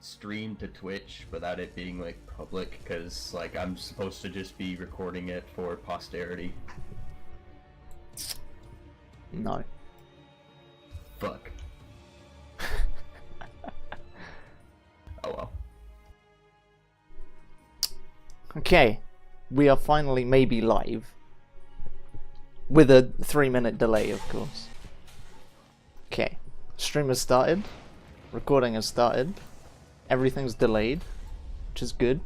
stream to Twitch without it being like public? Because like I'm supposed to just be recording it for posterity. No. Fuck. Oh well. Okay, we are finally maybe live. With a 3-minute delay, of course. Okay, stream has started. Recording has started. Everything's delayed, which is good.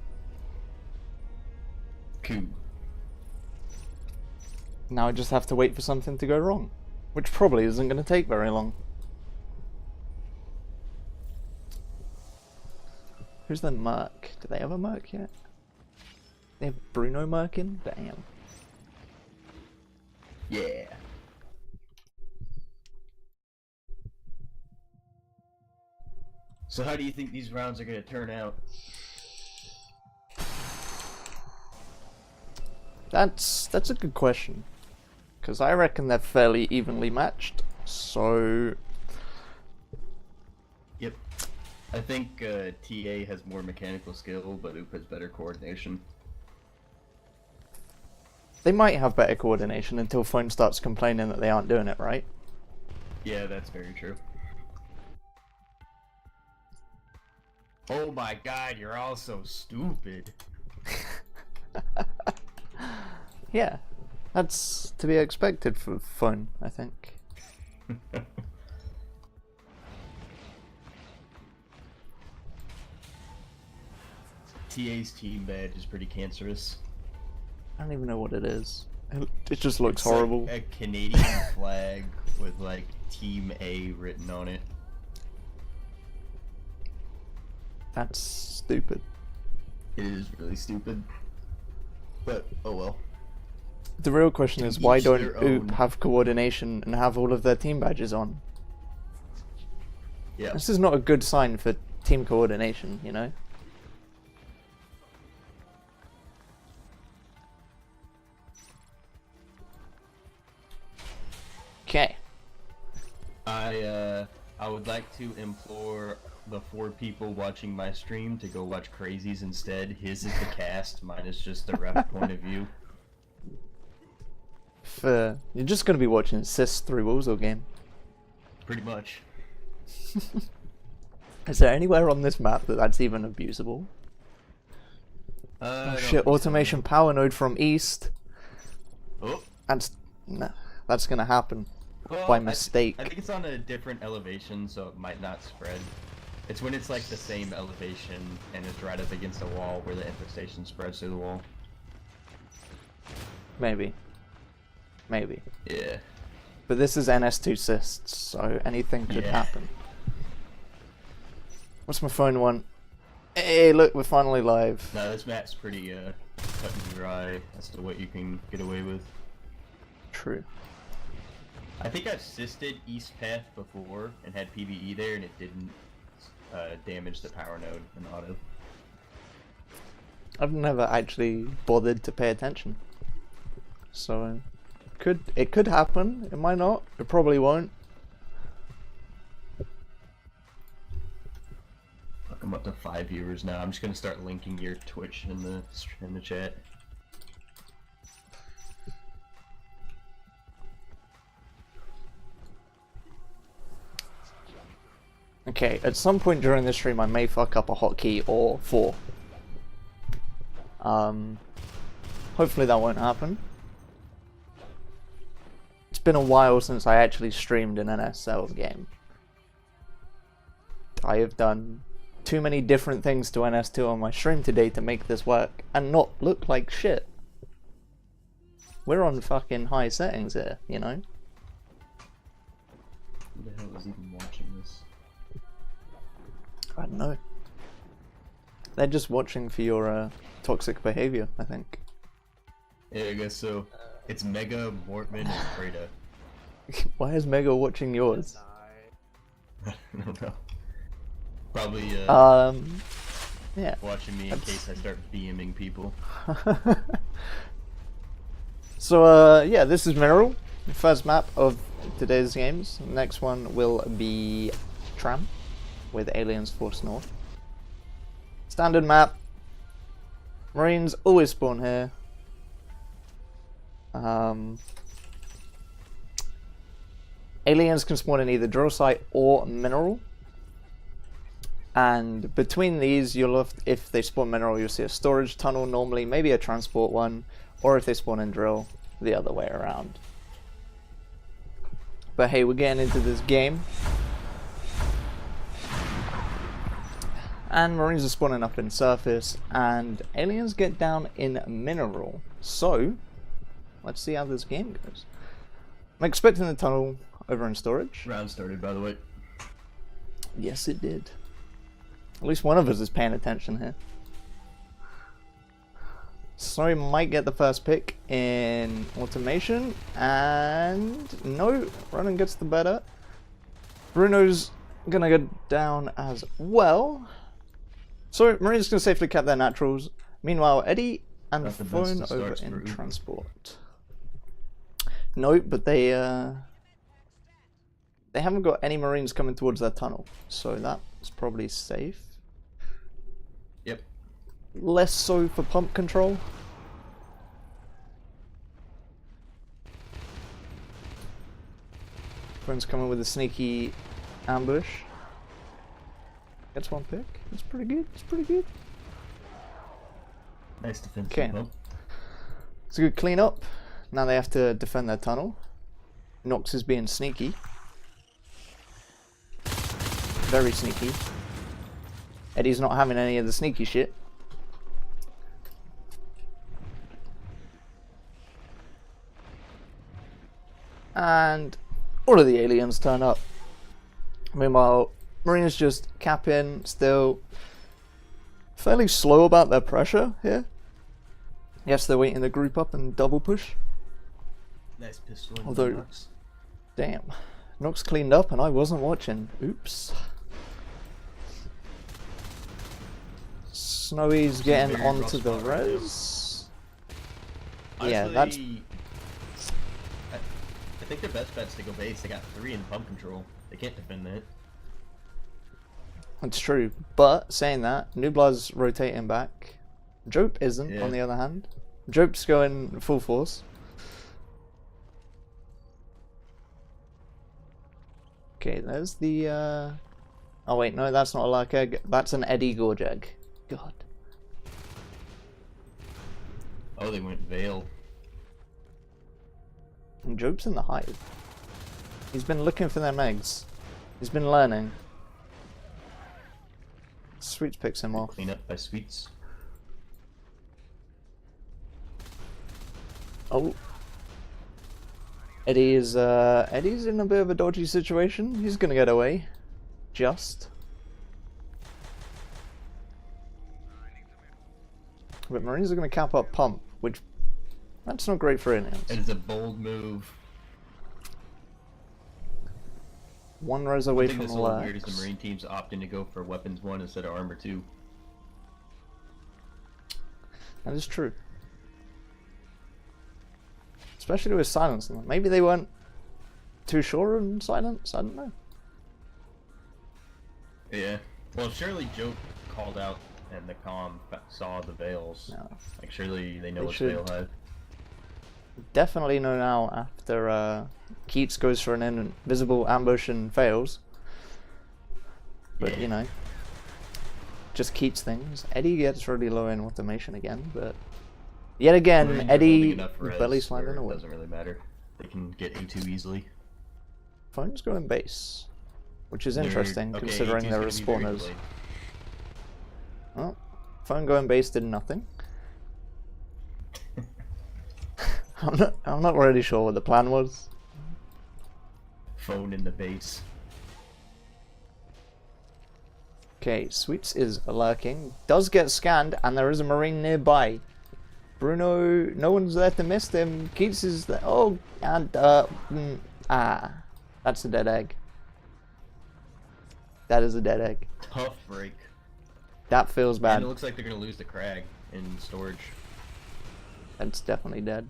Cool. Now I just have to wait for something to go wrong, which probably isn't going to take very long. Who's the Merc? Do they have a Merc yet? They have Bruno Merkin? Damn. Yeah. So how do you think these rounds are going to turn out? That's a good question. Because I reckon they're fairly evenly matched. So... Yep. I think TA has more mechanical skill, but Oop has better coordination. They might have better coordination until Phone starts complaining that they aren't doing it right. Yeah, that's very true. Oh my god, you're all so stupid. Yeah, that's to be expected for Phone, I think. TA's team badge is pretty cancerous. I don't even know what it is. It just looks It's horrible. like a Canadian flag with like Team A written on it. That's stupid. It is really stupid. But, oh well. The real question is, To why each don't their OOP own. have coordination and have all of their team badges on? Yeah. This is not a good sign for team coordination, you know? Okay. I would like to implore the 4 people watching my stream to go watch Crazies instead. His is the cast, mine is just the ref point of view. You're just going to be watching Sis 3 Wolves game. Pretty much. Is there anywhere on this map that's even abusable? Oh shit, automation power node from east. Oh. That's gonna happen Well, by mistake. I think it's on a different elevation, so it might not spread. It's when it's like the same elevation and it's right up against the wall where the infestation spreads through the wall. Maybe. Maybe. Yeah. But this is NS2 cysts, so anything could happen. What's my phone want? Hey, look, we're finally live. No, this map's pretty cut and dry as to what you can get away with. True. I think I've sisted East Path before and had PvE there, and it didn't damage the power node in auto. I've never actually bothered to pay attention. So, it could happen. It might not. It probably won't. I'm up to 5 viewers now. I'm just gonna start linking your Twitch in the chat. Okay, at some point during this stream I may fuck up a hotkey or 4. Hopefully that won't happen. It's been a while since I actually streamed an NSL game. I have done too many different things to NS2 on my stream today to make this work and not look like shit. We're on fucking high settings here, you know? Who the hell is even watching this? I don't know. They're just watching for your toxic behavior, I think. Yeah, I guess so. It's Mega, Mortman, and Freda. Why is Mega watching yours? I don't know. Probably yeah. watching me in case I start BMing people. So yeah, this is Mineral, the first map of today's games. Next one will be Tram with Aliens Force North. Standard map. Marines always spawn here. Aliens can spawn in either drill site or mineral. And between these, you'll have, if they spawn mineral, you'll see a storage tunnel normally, maybe a transport one, or if they spawn in drill, the other way around. But hey, we're getting into this game. And Marines are spawning up in surface, and aliens get down in mineral. So, let's see how this game goes. I'm expecting the tunnel over in storage. Round started, by the way. Yes, it did. At least one of us is paying attention here. Snowy might get the first pick in automation, and no, Ronan gets the better. Bruno's gonna go down as well. So Marine's gonna safely cap their naturals. Meanwhile, Eddie and Phone over in transport. No, but they haven't got any Marines coming towards their tunnel, so that's probably safe. Yep. Less so for pump control. Phone's coming with a sneaky ambush. Gets one pick. It's pretty good. It's pretty good. Nice defense. Okay. It's a good cleanup. Now they have to defend their tunnel. Nox is being sneaky. Very sneaky. Eddie's not having any of the sneaky shit. And all of the aliens turn up. Meanwhile, Marines just cap in, still fairly slow about their pressure here. Yes, they're waiting to group up and double push. Nice pistol. Although, damn, Nox cleaned up and I wasn't watching. Oops. Snowy's getting onto the res. Yeah, that's. I think their best bet's to go base. They got 3 in pump control. They can't defend that. That's true, but saying that, Nublar's rotating back. Jope isn't, on the other hand. Jope's going full force. Okay, there's the, oh wait, no, that's not a Lark Egg. That's an Eddie Gorge Egg. God. Oh, they went Veil. And Jope's in the hive. He's been looking for them eggs. He's been learning. Sweets picks him off. Clean up by Sweets. Oh. Eddie's in a bit of a dodgy situation. He's gonna get away. Just. But Marines are gonna cap up pump, which that's not great for aliens. It is a bold move. One res away I think from this is a little weird Lex. as the Marine team's opting to go for weapons 1 instead of armor 2. That is true. Especially with silence. Maybe they weren't too sure on silence. I don't know. Yeah. Well, surely Joke called out and the comm saw the veils. No. Like, surely they know They what's should. Veil Hive. Definitely know now after Keats goes for an invisible ambush and fails. But Yeah. you know, just Keats things. Eddie gets really low in automation again, but yet again, Marines are holding Eddie enough res belly sliding where it away. doesn't really matter. They can get A2 easily. Phone's going base, which is They're- interesting okay, considering A2's they're gonna be very respawners. delayed. Well, phone going base did nothing. I'm not really sure what the plan was. Phone in the base. Okay, Sweets is lurking. Does get scanned, and there is a Marine nearby. Bruno, no one's there to miss him. Keats is there. Oh, and, that's a dead egg. That is a dead egg. Tough break. That feels bad. And it looks like they're going to lose the Crag in storage. That's definitely dead.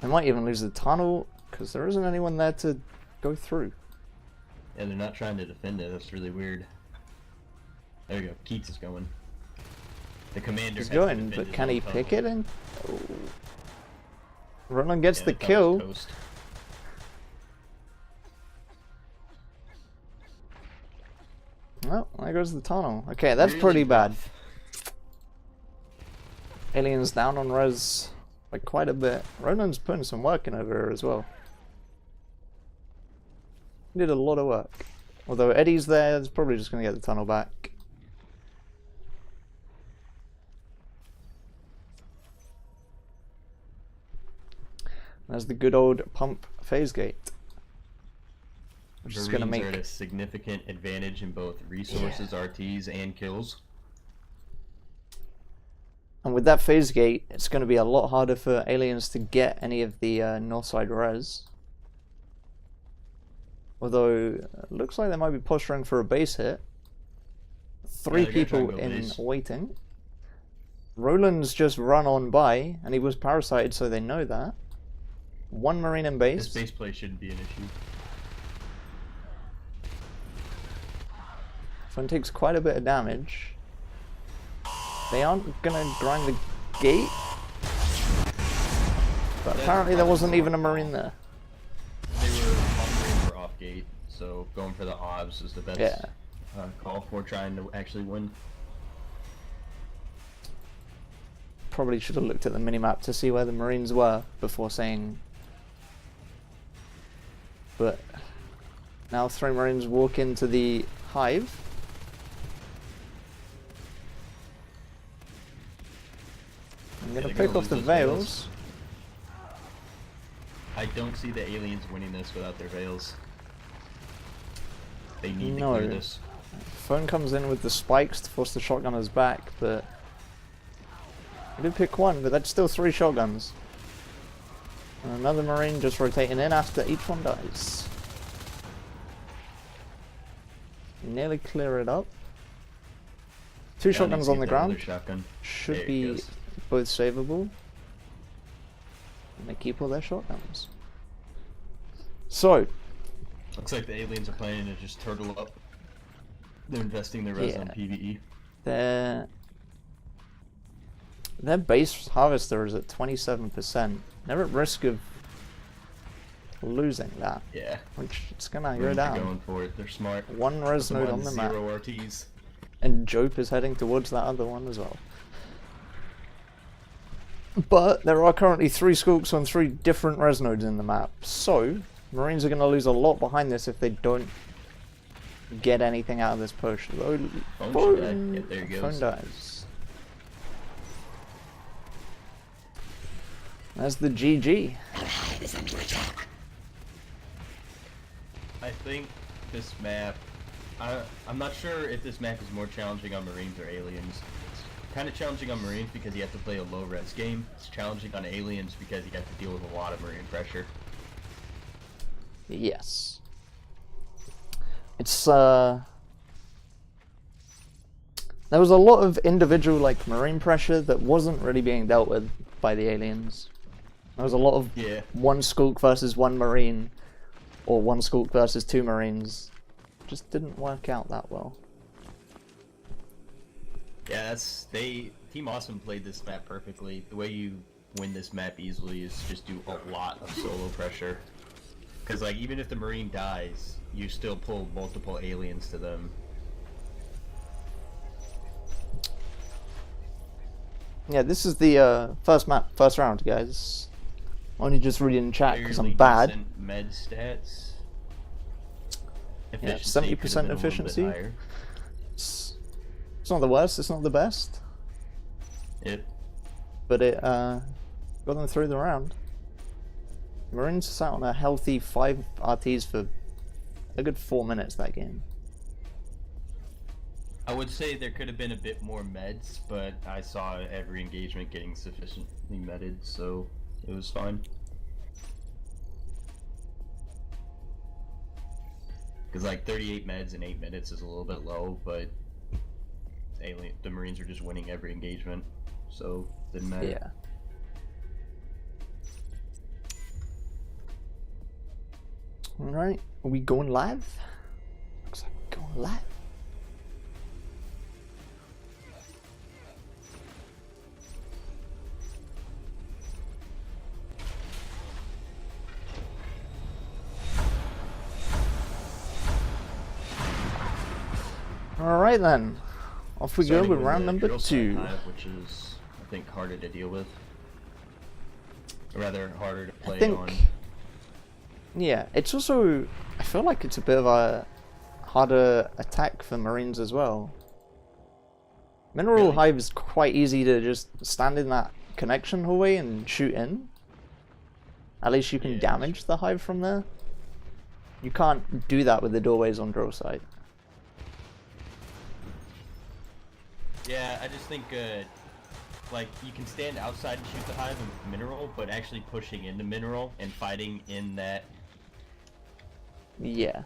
They might even lose the tunnel, because there isn't anyone there to go through. And they're not trying to defend it. That's really weird. There you go. Keats is going. The commander He's has to going, defend but his can own he tunnel. pick it in? Oh. Roland gets Yeah, the tunnel's kill. toast. Well, there goes the tunnel. Okay, that's Really pretty bad. rough. Aliens down on res by quite a bit. Roland's putting some work in over here as well. He did a lot of work. Although Eddie's there, it's probably just going to get the tunnel back. There's the good old pump phase gate. Which is going to Marines make... are at a significant advantage in both resources, RTs, and kills. And with that phase gate, it's going to be a lot harder for aliens to get any of the north side res. Although, it looks like they might be posturing for a base hit. Three they're gonna try and people go in base. waiting. Roland's just run on by, and he was parasited, so they know that. One marine in base. This base play shouldn't be an issue. Fun takes quite a bit of damage. They aren't gonna grind the gate. But apparently there wasn't even a marine there. They were on marine for off gate, so going for the obs is the best Yeah. call for trying to actually win. Probably should have looked at the minimap to see where the marines were before saying. But now 3 marines walk into the hive. I'm gonna they're pick gonna off the lose those veils. I don't see the aliens winning this without their veils. They need No. to clear this. Phone comes in with the spikes to force the shotgunners back, but I did pick one, but that's still 3 shotguns. And another marine just rotating in after each one dies. Nearly clear it up. 2 shotguns on the ground. Shotgun. Should There it be goes. both savable. And they keep all their shotguns. So, Looks like the aliens are planning to just turtle up. They're investing their res on Yeah. PvE. their base harvester is at 27%. They're at risk of losing that, Yeah. which it's gonna go Marines are down. going for it. They're smart. One res Put them node on the map, 0 RTs. and Jope is heading towards that other one as well. But there are currently 3 skulks on 3 different res nodes in the map, so Marines are going to lose a lot behind this if they don't get anything out of this push. Though, Phone should die. Yeah, there he goes. Phone dies. That's the GG. I think this map... I'm not sure if this map is more challenging on Marines or Aliens. It's kind of challenging on Marines because you have to play a low res game. It's challenging on Aliens because you have to deal with a lot of Marine pressure. Yes. It's there was a lot of individual like marine pressure that wasn't really being dealt with by the aliens. There was a lot of one skulk versus one marine, or one skulk versus 2 marines. Just didn't work out that well. Yeah, Team Awesome played this map perfectly. The way you win this map easily is just do a lot of solo pressure. Because like even if the Marine dies, you still pull multiple aliens to them. Yeah, this is the first round, guys. Only just reading in chat because I'm Fairly bad. decent med stats. Yeah, Efficiency 70% could have been a little bit efficiency. higher. It's not the worst. It's not the best. Yep. But it got them through the round. Marines sat on a healthy 5 RTs for a good 4 minutes that game. I would say there could have been a bit more meds, but I saw every engagement getting sufficiently medded, so it was fine. Because like 38 meds in 8 minutes is a little bit low, but the Marines are just winning every engagement, so it didn't matter. Yeah. Alright, are we going live? Looks like we're going live. Alright then. Off we go Starting with with round the number drill site 2. hive, which is, I think, harder to deal with. Or rather, harder to play I think, on. yeah, it's also, I feel like it's a bit of a harder attack for Marines as well. Mineral Really? Hive is quite easy to just stand in that connection hallway and shoot in. At least you can Yeah, damage the hive from there. You can't do that with the doorways on drill site. Yeah, I just think, like, you can stand outside and shoot the hive and mineral, but actually pushing into mineral and fighting in that. Yeah.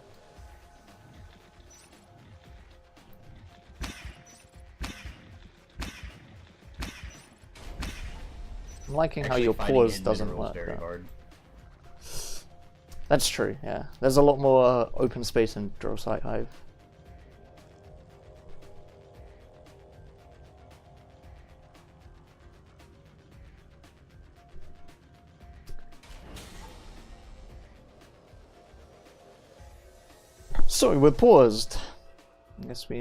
I'm liking how Actually your fighting pause in doesn't mineral is work. very though. hard. That's true, yeah. There's a lot more open space in drill site hive. So we're paused. I guess we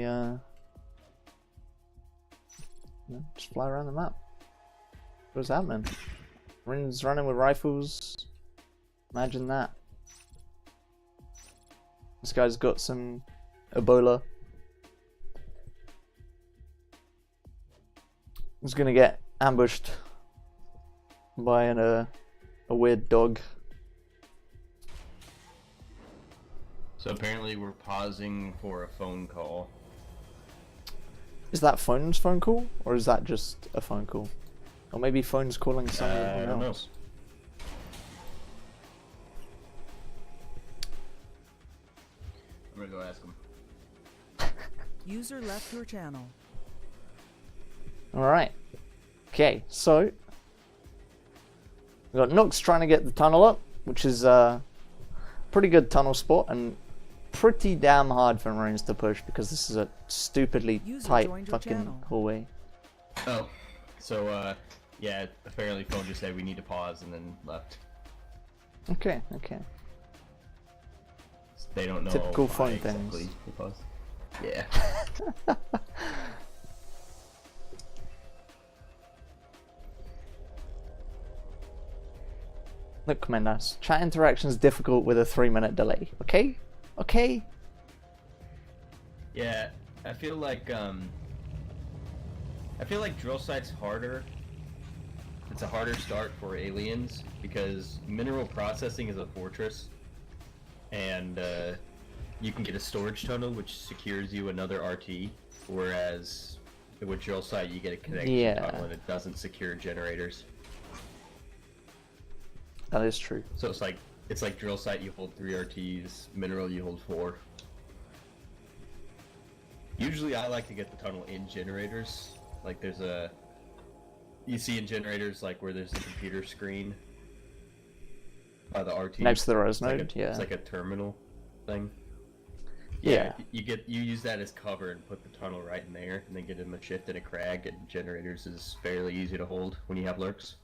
just fly around the map. What's happening? Marines running with rifles. Imagine that. This guy's got some Ebola. He's gonna get ambushed by a weird dog. So apparently we're pausing for a phone call. Is that phone's phone call, or is that just a phone call? Or maybe phone's calling someone I don't know. else. I'm gonna go ask him. User left your channel. Alright. Okay, so we got Nooks trying to get the tunnel up, which is a pretty good tunnel spot and pretty damn hard for Marines to push because this is a stupidly User tight joined your fucking channel. hallway. Oh, so yeah, apparently phone just said we need to pause and then left. Okay, okay. They don't know Typical why phone exactly things. we paused. Yeah. Look, Commandos, chat interaction is difficult with a 3-minute delay. Okay? Okay? Yeah, I feel like drill site's harder. It's a harder start for aliens because mineral processing is a fortress, and you can get a storage tunnel which secures you another RT, whereas with drill site you get a connection tunnel and it doesn't secure generators. That is true. So it's like drill site you hold 3 RTs, mineral you hold 4. Usually I like to get the tunnel in generators. Like you see in generators like where there's a computer screen by the RT. Next to the res It's like node, a, yeah. It's like a terminal thing. Yeah. You use that as cover and put the tunnel right in there, and then get them a shift and a crag, and generators is fairly easy to hold when you have lurks.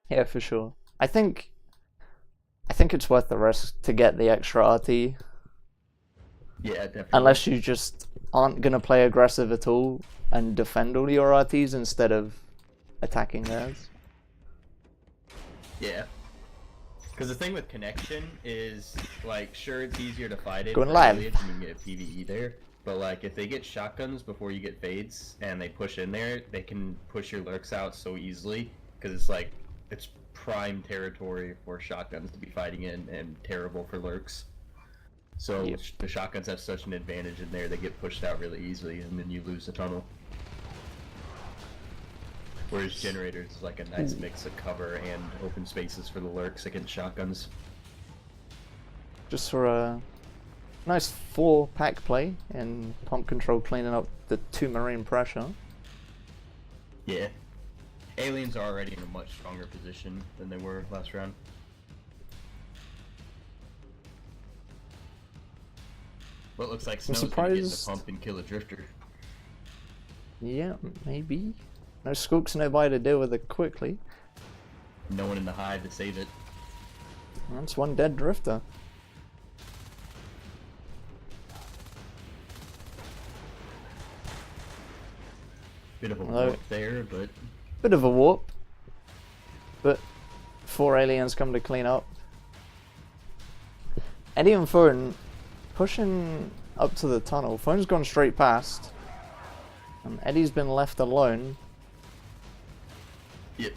Yeah, for sure. I think it's worth the risk to get the extra RT. Yeah, definitely. Unless you just aren't gonna play aggressive at all and defend all your RTs instead of attacking theirs. Yeah. Because the thing with connection is, like, sure, it's easier to fight it. Going for live. aliens and you can get a PvE there. But, like, if they get shotguns before you get fades and they push in there, they can push your lurks out so easily. Because it's, like, it's prime territory for shotguns to be fighting in and terrible for lurks. So Yep. the shotguns have such an advantage in there, they get pushed out really easily and then you lose the tunnel. Whereas generators is like a nice mix of cover and open spaces for the lurks against shotguns. Just for a nice 4-pack play and pump control cleaning up the 2 Marine pressure. Yeah. Aliens are already in a much stronger position than they were last round. But it looks like Snow's gonna get in the surprised- pump and kill a drifter. Yeah, maybe. No Skooks nearby to deal with it quickly. No one in the hive to save it. That's one dead drifter. Bit of a Although- warp there, but Bit of a warp, but 4 aliens come to clean up. Eddie and Phone pushing up to the tunnel. Phone's gone straight past, and Eddie's been left alone. yep.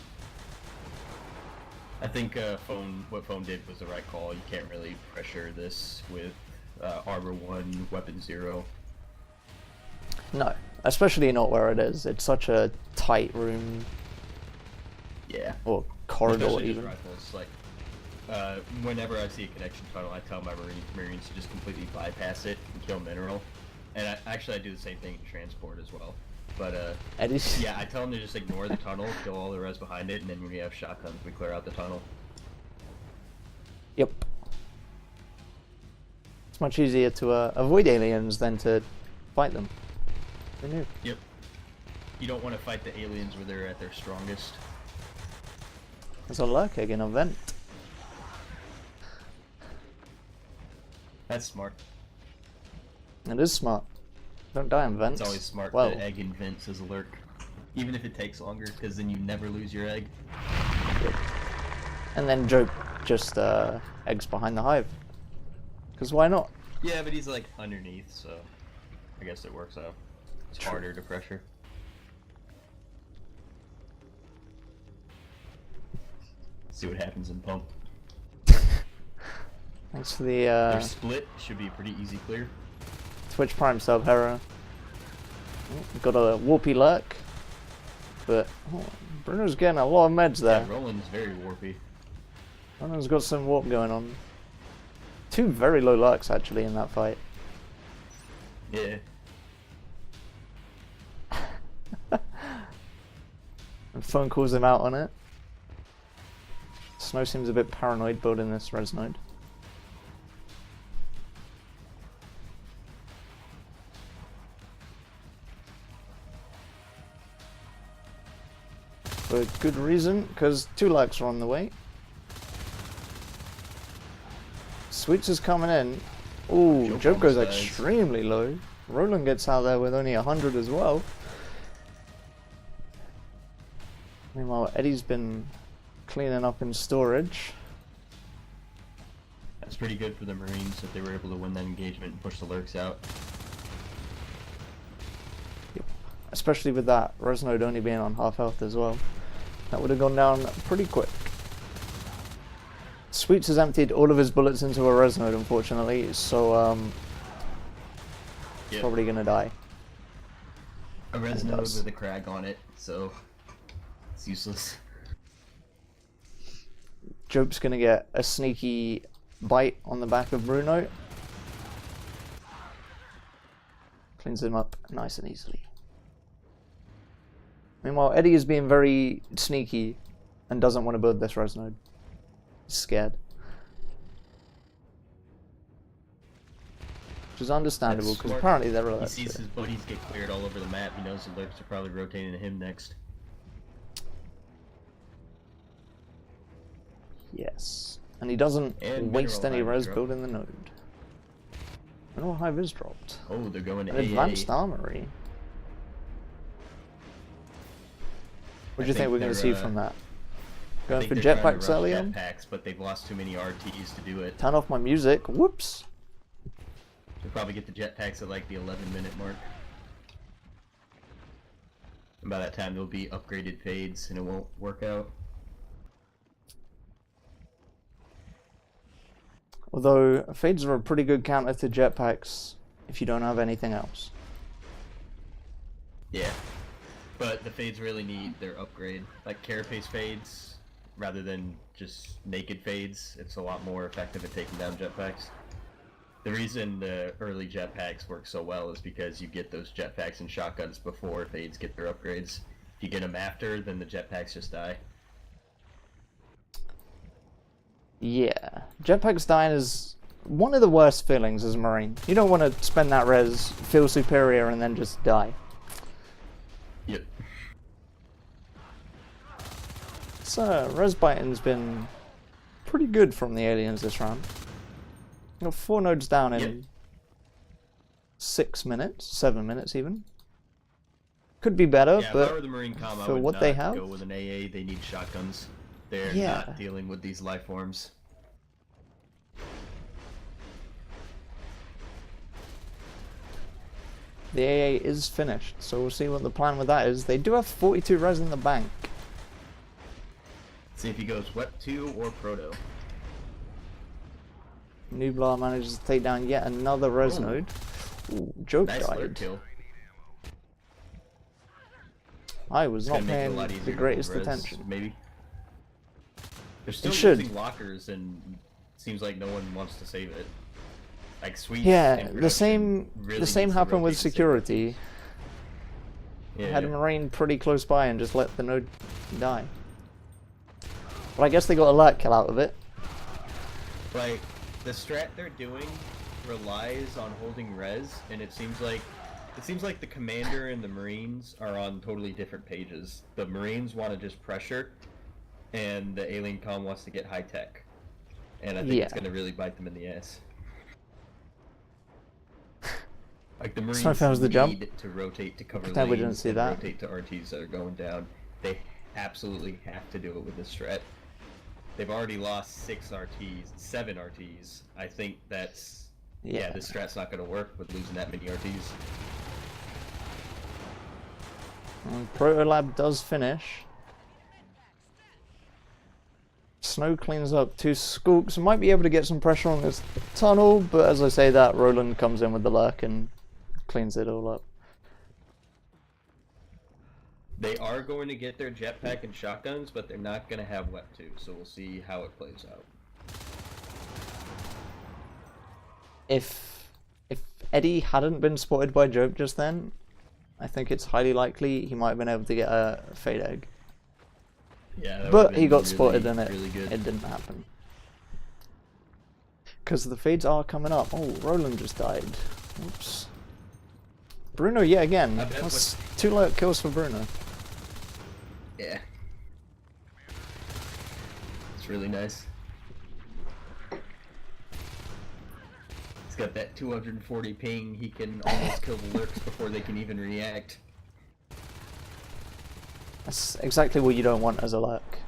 I think what Phone did was the right call. You can't really pressure this with Armor 1, Weapon 0. No, especially not where it is. It's such a tight room, Yeah. or corridor Especially even. just rifles. Like, whenever I see a connection tunnel, I tell my Marines to just completely bypass it and kill mineral. And I do the same thing in transport as well. But Eddie's yeah, I tell them to just ignore the tunnel, kill all the res behind it, and then when we have shotguns, we clear out the tunnel. Yep. It's much easier to avoid aliens than to fight them. Who knew? Yep. You don't want to fight the aliens where they're at their strongest. There's a lurk egg in a vent. That's smart. It is smart. Don't die in vents. It's always smart Well, to egg in vents as a lurk. Even if it takes longer, because then you never lose your egg. and then Joe just eggs behind the hive. Because why not? Yeah, but he's like underneath, so I guess it works out. It's True. harder to pressure. See what happens in pump. Thanks for the Their split should be a pretty easy clear. Twitch Prime sub, Hera. Got a warpy lurk. But Bruno's getting a lot of meds there. Yeah, Roland's very warpy. Bruno's got some warp going on. 2 very low lurks actually in that fight. Yeah. And Phone calls him out on it. Snow seems a bit paranoid building this res node. For good reason, because 2 likes are on the way. Sweets is coming in. Ooh, Joe Joke goes dies. extremely low. Roland gets out there with only 100 as well. Meanwhile, Eddie's been cleaning up in storage. That's pretty good for the Marines that they were able to win that engagement and push the lurks out. Especially with that res node only being on half health as well. That would have gone down pretty quick. Sweets has emptied all of his bullets into a res node, unfortunately, so Yep. probably gonna die. A res It node does. with a crag on it, so it's useless. Jope's gonna get a sneaky bite on the back of Bruno. Cleans him up nice and easily. Meanwhile, Eddie is being very sneaky and doesn't want to build this res node. He's scared. Which is understandable, That's because smart. apparently they're He relaxed. sees his buddies get cleared all over the map. He knows the lurks are probably rotating to him next. Yes. And he doesn't And waste Mineral any Hive res drop. building the node. Mineral Hive is dropped. Oh, they're going to An AA. advanced armory. What do you think think we're going to they're, see from that? I Going think for they're trying to jetpacks rush early on? jetpacks, but they've lost too many RTs to do it. Turn off my music. Whoops. They'll probably get the jetpacks at like the 11-minute mark. And by that time, there'll be upgraded fades, and it won't work out. Although, fades are a pretty good counter to jetpacks if you don't have anything else. Yeah. But the fades really need their upgrade. Like carapace fades, rather than just naked fades, it's a lot more effective at taking down jetpacks. The reason the early jetpacks work so well is because you get those jetpacks and shotguns before fades get their upgrades. If you get them after, then the jetpacks just die. Yeah. Jetpacks dying is one of the worst feelings as a Marine. You don't want to spend that res, feel superior, and then just die. Yep. So, res biting's been pretty good from the aliens this round. Got 4 nodes down in Yep. 6 minutes, 7 minutes even. Could be better, Yeah, if I but were the Marine Comm, I for would what not they have, go with an AA. They need shotguns. They're Yeah. not dealing with these life forms. the AA is finished, so we'll see what the plan with that is. They do have 42 res in the bank. See if he goes Wep 2 or Proto. Nublar manages to take down yet another res Ooh. node. Ooh, Joke Nice lurk died. kill. I was It's not gonna make it a paying lot easier the to greatest hold res, attention. Maybe. They're still should. using lockers, and seems like no one wants to save it. Like sweet. Yeah, the same happened with security. Yeah. Had a Marine pretty close by and just let the node die. But I guess they got a lurk kill out of it. Like the strat they're doing relies on holding res, and it seems like the commander and the Marines are on totally different pages. The Marines want to just pressure, and the alien comm wants to get high tech. And I think it's gonna really bite them in the ass. Like the Marines Snowfell's the jump. need to rotate to cover Pretend we didn't lanes see and that. rotate to RTs that are going down. They absolutely have to do it with this strat. They've already lost 7 RTs. I think that's yeah, this strat's not going to work with losing that many RTs. And Protolab does finish. Snow cleans up 2 Skulks. Might be able to get some pressure on this tunnel, but as I say that, Roland comes in with the lurk and cleans it all up. They are going to get their jetpack and shotguns, but they're not going to have Wep 2, so we'll see how it plays out. If Eddie hadn't been spotted by Joke just then, I think it's highly likely he might have been able to get a fade egg. Yeah, that But would've he been got really, spotted and really good. it didn't happen. Because the fades are coming up. Oh, Roland just died. Oops. Bruno yet again. I bet That's 2 lurk kills for Bruno. Yeah. It's really nice. He's got that 240 ping, he can almost kill the lurks before they can even react. That's exactly what you don't want as a lurk.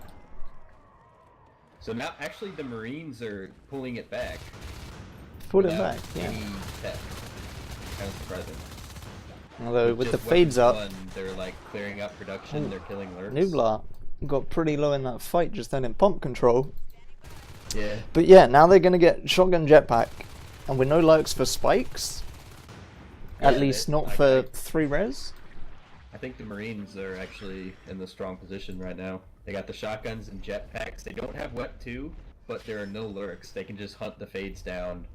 So now, actually, the Marines are pulling it back. Put it without back, yeah. any tech. Kind of surprising. Although with the just fades up, weapon one, they're like clearing out production, they're killing lurks. Nublar got pretty low in that fight just then in pump control. Yeah. But yeah, now they're going to get shotgun jetpack. And with no lurks for spikes. At Yeah, least they- not like, for I- 3 res. I think the Marines are actually in the strong position right now. They got the shotguns and jetpacks. They don't have Wep 2, but there are no lurks. They can just hunt the fades down.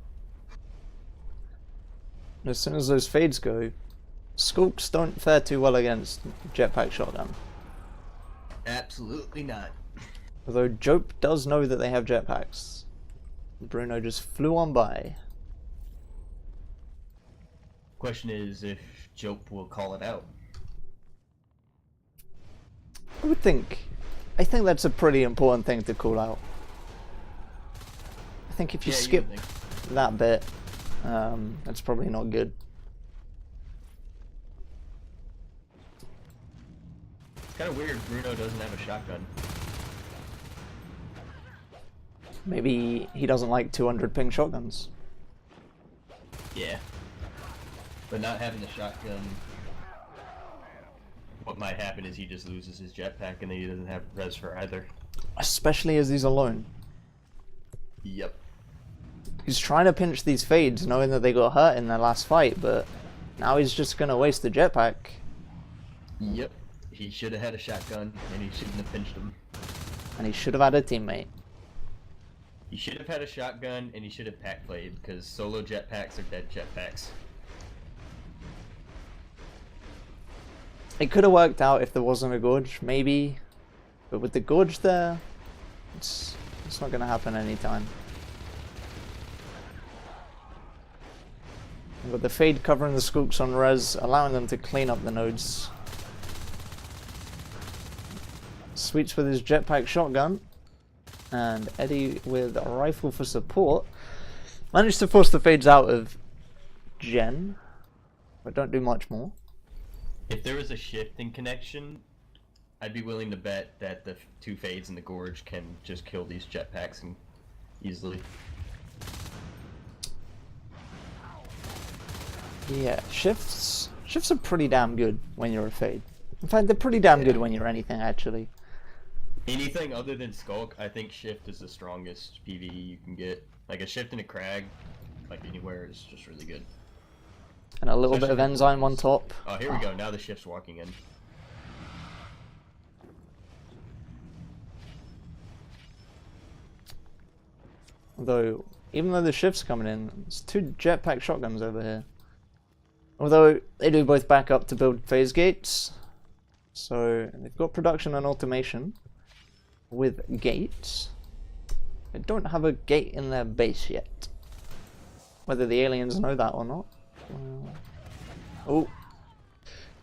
As soon as those fades go, Skulks don't fare too well against jetpack shotgun. Absolutely not. Although Jope does know that they have jetpacks. Bruno just flew on by. Question is if Jope will call it out. I think that's a pretty important thing to call out. I think if you Yeah, skip would think. that bit, that's probably not good. It's kind of weird Bruno doesn't have a shotgun. Maybe he doesn't like 200 ping shotguns. Yeah. But not having the shotgun, what might happen is he just loses his jetpack and then he doesn't have res for either. Especially as he's alone. Yep. He's trying to pinch these fades knowing that they got hurt in their last fight, but now he's just going to waste the jetpack. Yep. He should have had a shotgun and he shouldn't have pinched him. And he should have had a teammate. He should have had a shotgun and he should have pack played because solo jetpacks are dead jetpacks. It could have worked out if there wasn't a gorge, maybe. But with the gorge there, it's not going to happen anytime. But the fade covering the Skulks on res, allowing them to clean up the nodes. Sweets with his jetpack shotgun. And Eddie with a rifle for support. Managed to force the fades out of Gen. But don't do much more. If there was a shifting connection, I'd be willing to bet that the two fades in the gorge can just kill these jetpacks and easily. Yeah, shifts are pretty damn good when you're a fade. In fact, they're pretty damn good when you're anything, actually. Anything other than Skulk, I think shift is the strongest PvE you can get. Like a shift and a crag, like anywhere, is just really good. And a little Especially bit of enzyme on top. Oh, here we go. Now the shift's walking in. Although, even though the shift's coming in, there's two jetpack shotguns over here. Although, they do both back up to build phase gates. So, they've got production and automation with gates. They don't have a gate in their base yet. Whether the aliens know that or not. Oh.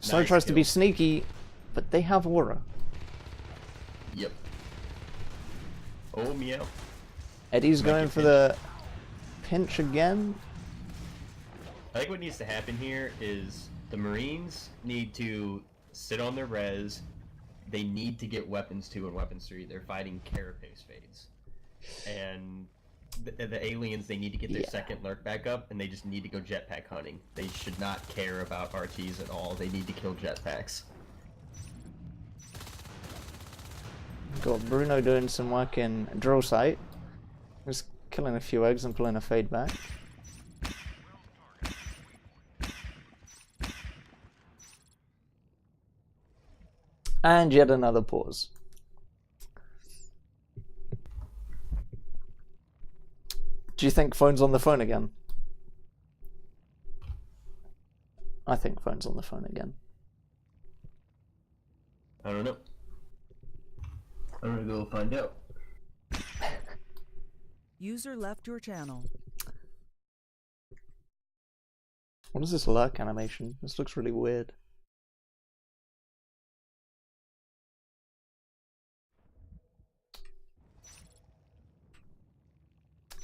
Snow Nice tries to be kill. sneaky, but they have aura. Yep. Oh, meow. Eddie's Make going it for pinch. the pinch again. I think what needs to happen here is the Marines need to sit on their res. They need to get weapons 2 and weapons 3. They're fighting carapace fades. And the aliens, they need to get their second lurk back up, and they just need to go jetpack hunting. They should not care about RTs at all. They need to kill jetpacks. Got Bruno doing some work in drill site. Just killing a few eggs and pulling a fade back. And yet another pause. Do you think phone's on the phone again? I think phone's on the phone again. I don't know. I'm gonna go find out. User left your channel. What is this lurk animation? This looks really weird.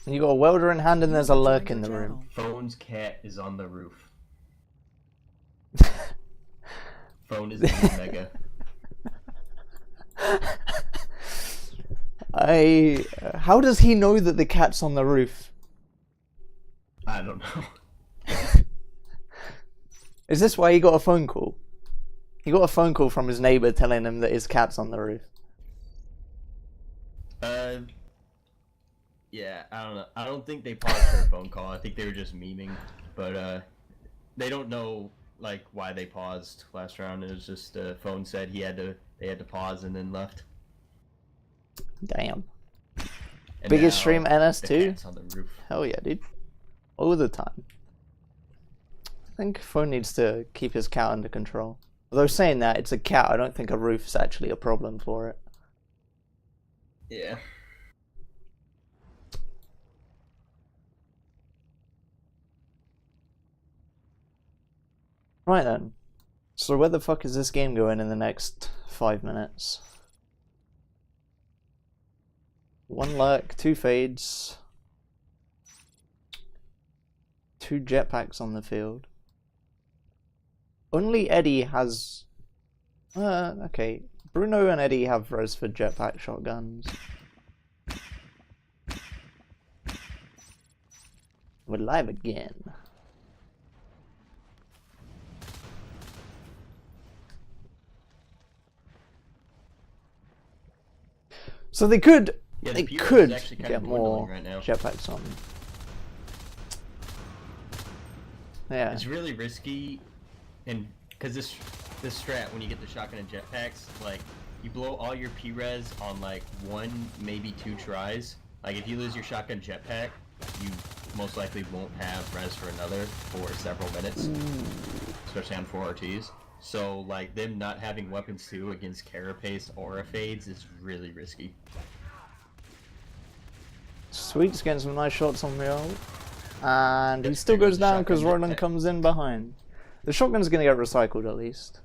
And you got a welder in hand and there's a User lurk joined in the your room. Phone's cat is on the roof. Phone is in mega. How does he know that the cat's on the roof? I don't know. Is this why he got a phone call? He got a phone call from his neighbor telling him that his cat's on the roof. Yeah, I don't know. I don't think they paused for a phone call. I think they were just memeing, but they don't know like why they paused last round. It was just phone said they had to pause and then left. Damn. And Biggest now stream the NS2? cat's on the roof. Hell yeah, dude. All the time. I think phone needs to keep his cat under control. Although saying that, it's a cat, I don't think a roof is actually a problem for it. Yeah. Right then. So where the fuck is this game going in the next 5 minutes? 1 lurk, 2 fades, 2 jetpacks on the field. Only Eddie has... okay. Bruno and Eddie have res for jetpack shotguns. We're live again. So they could... Yeah, they the P-Res is could actually kind get of dwindling more right now. jetpacks on. Yeah. It's really risky, and because this strat, when you get the shotgun and jetpacks, like you blow all your P-res on like 1, maybe 2 tries. Like if you lose your shotgun jetpack, you most likely won't have res for another for several minutes, especially on 4 RTs. So like them not having weapons 2 against carapace aura fades is really risky. Sweet's getting some nice shots on the ult. And he Yep, still there goes goes the down because shotgun Roland jetpack. comes in behind. The shotgun's going to get recycled at least.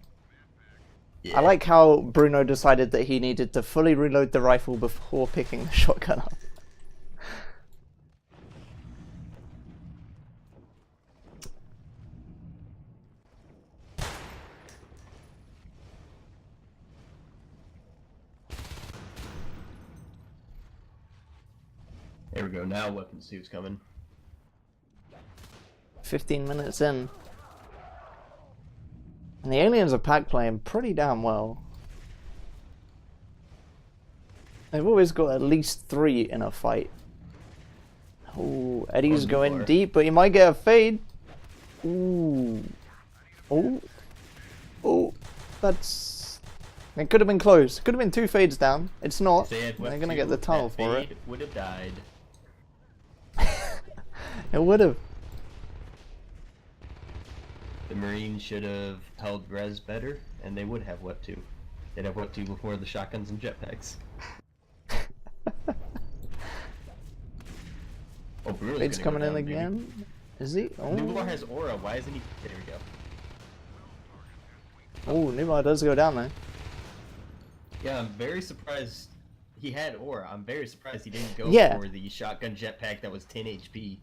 Yeah. I like how Bruno decided that he needed to fully reload the rifle before picking the shotgun up. we go. Now weapons two's coming. 15 minutes in. And the aliens are pack playing pretty damn well. They've always got at least 3 in a fight. Oh, Eddie's going deep, but he might get a fade. Ooh. Oh. Oh. That's... It could have been close. Could have been 2 fades down. It's not. They're going to get the tunnel for it. Would have died. It would have. The Marines should have held res better, and they would have Wep 2. They'd have Wep 2 before the shotguns and jetpacks. Oh, Bruno's Fade's coming in baby. again. Is he? Oh. Nubar has aura. Why isn't he? There we go. Oh, Nubar does go down there. Yeah, I'm very surprised he had aura. I'm very surprised he didn't go for the shotgun jetpack that was 10 HP.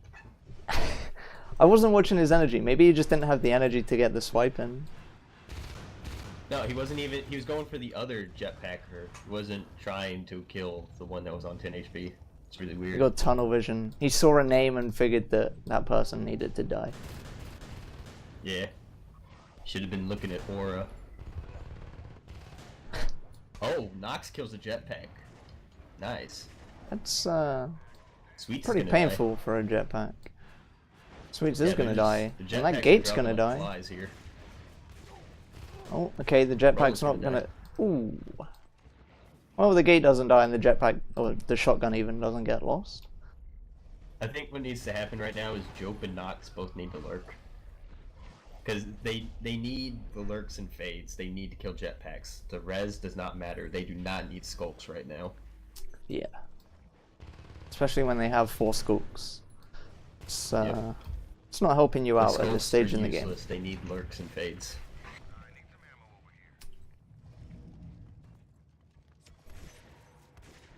I wasn't watching his energy. Maybe he just didn't have the energy to get the swipe in. No, he wasn't even. He was going for the other jetpacker. He wasn't trying to kill the one that was on 10 HP. It's really weird. He got tunnel vision. He saw a name and figured that that person needed to die. Yeah. Should have been looking at aura. Oh, Nox kills a jetpack. Nice. That's Sweet's pretty painful for a jetpack. Sweets is gonna die, and that gate's gonna die. Here. Oh, okay, the jetpack's not gonna... Ooh. Well, the gate doesn't die and the jetpack, or the shotgun even, doesn't get lost. I think what needs to happen right now is Jope and Nox both need to lurk. Because they need the lurks and fades. They need to kill jetpacks. The res does not matter. They do not need skulks right now. Yeah. Especially when they have 4 skulks. It's, it's not helping you out at this stage in the game. They need lurks and fades.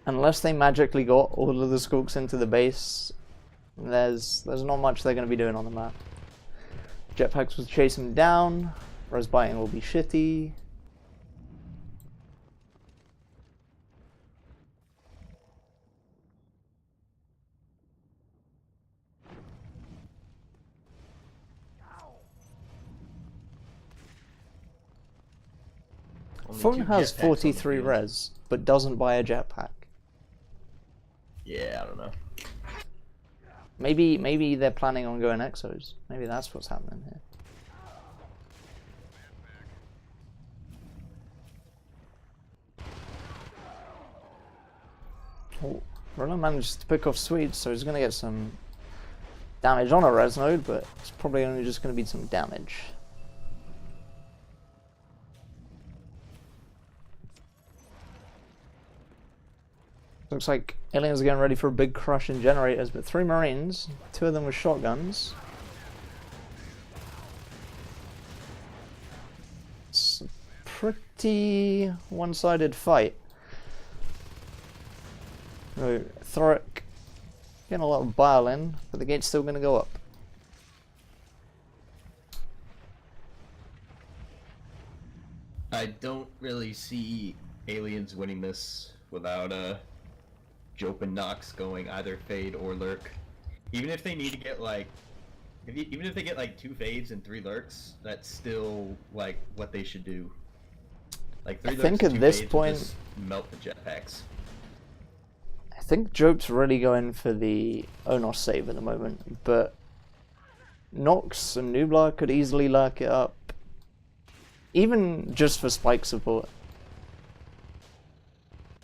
Unless they magically got all of the skulks into the base, there's not much they're going to be doing on the map. Jetpacks will chase him down, res biting will be shitty. Phone has 43 res, but doesn't buy a jetpack. Yeah, I don't know. Maybe they're planning on going exos. Maybe that's what's happening here. Oh, Roland managed to pick off Sweet, so he's going to get some damage on a res node, but it's probably only just going to be some damage. Looks like aliens are getting ready for a big crush in generators, but 3 Marines, 2 of them with shotguns. It's a pretty one-sided fight. So, Thoric getting a lot of bile in, but the gate's still going to go up. I don't really see aliens winning this without Jope and Nox going either fade or lurk. Even if they need to get like, even if they get like 2 fades and 3 lurks, that's still like what they should do. Like 3 lurks and 2 at this fades point, will just melt the jetpacks. I think Jope's really going for the Onos save at the moment, but Nox and Nublar could easily lurk it up, even just for spike support.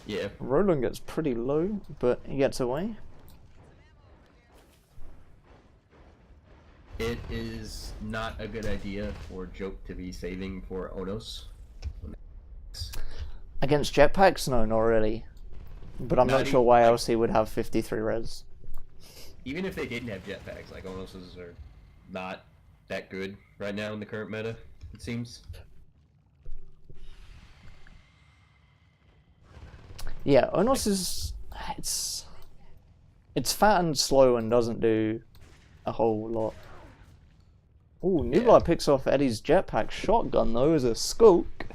Yeah. Roland gets pretty low, but he gets away. It is not a good idea for Jope to be saving for Onos. Against jetpacks? No, not really. But I'm not sure why else he would have 53 res. Even if they didn't have jetpacks, like Onos's are not that good right now in the current meta, it seems. Yeah, Onos is... It's fat and slow and doesn't do a whole lot. Ooh, Nublar picks off Eddie's jetpack shotgun though as a skulk.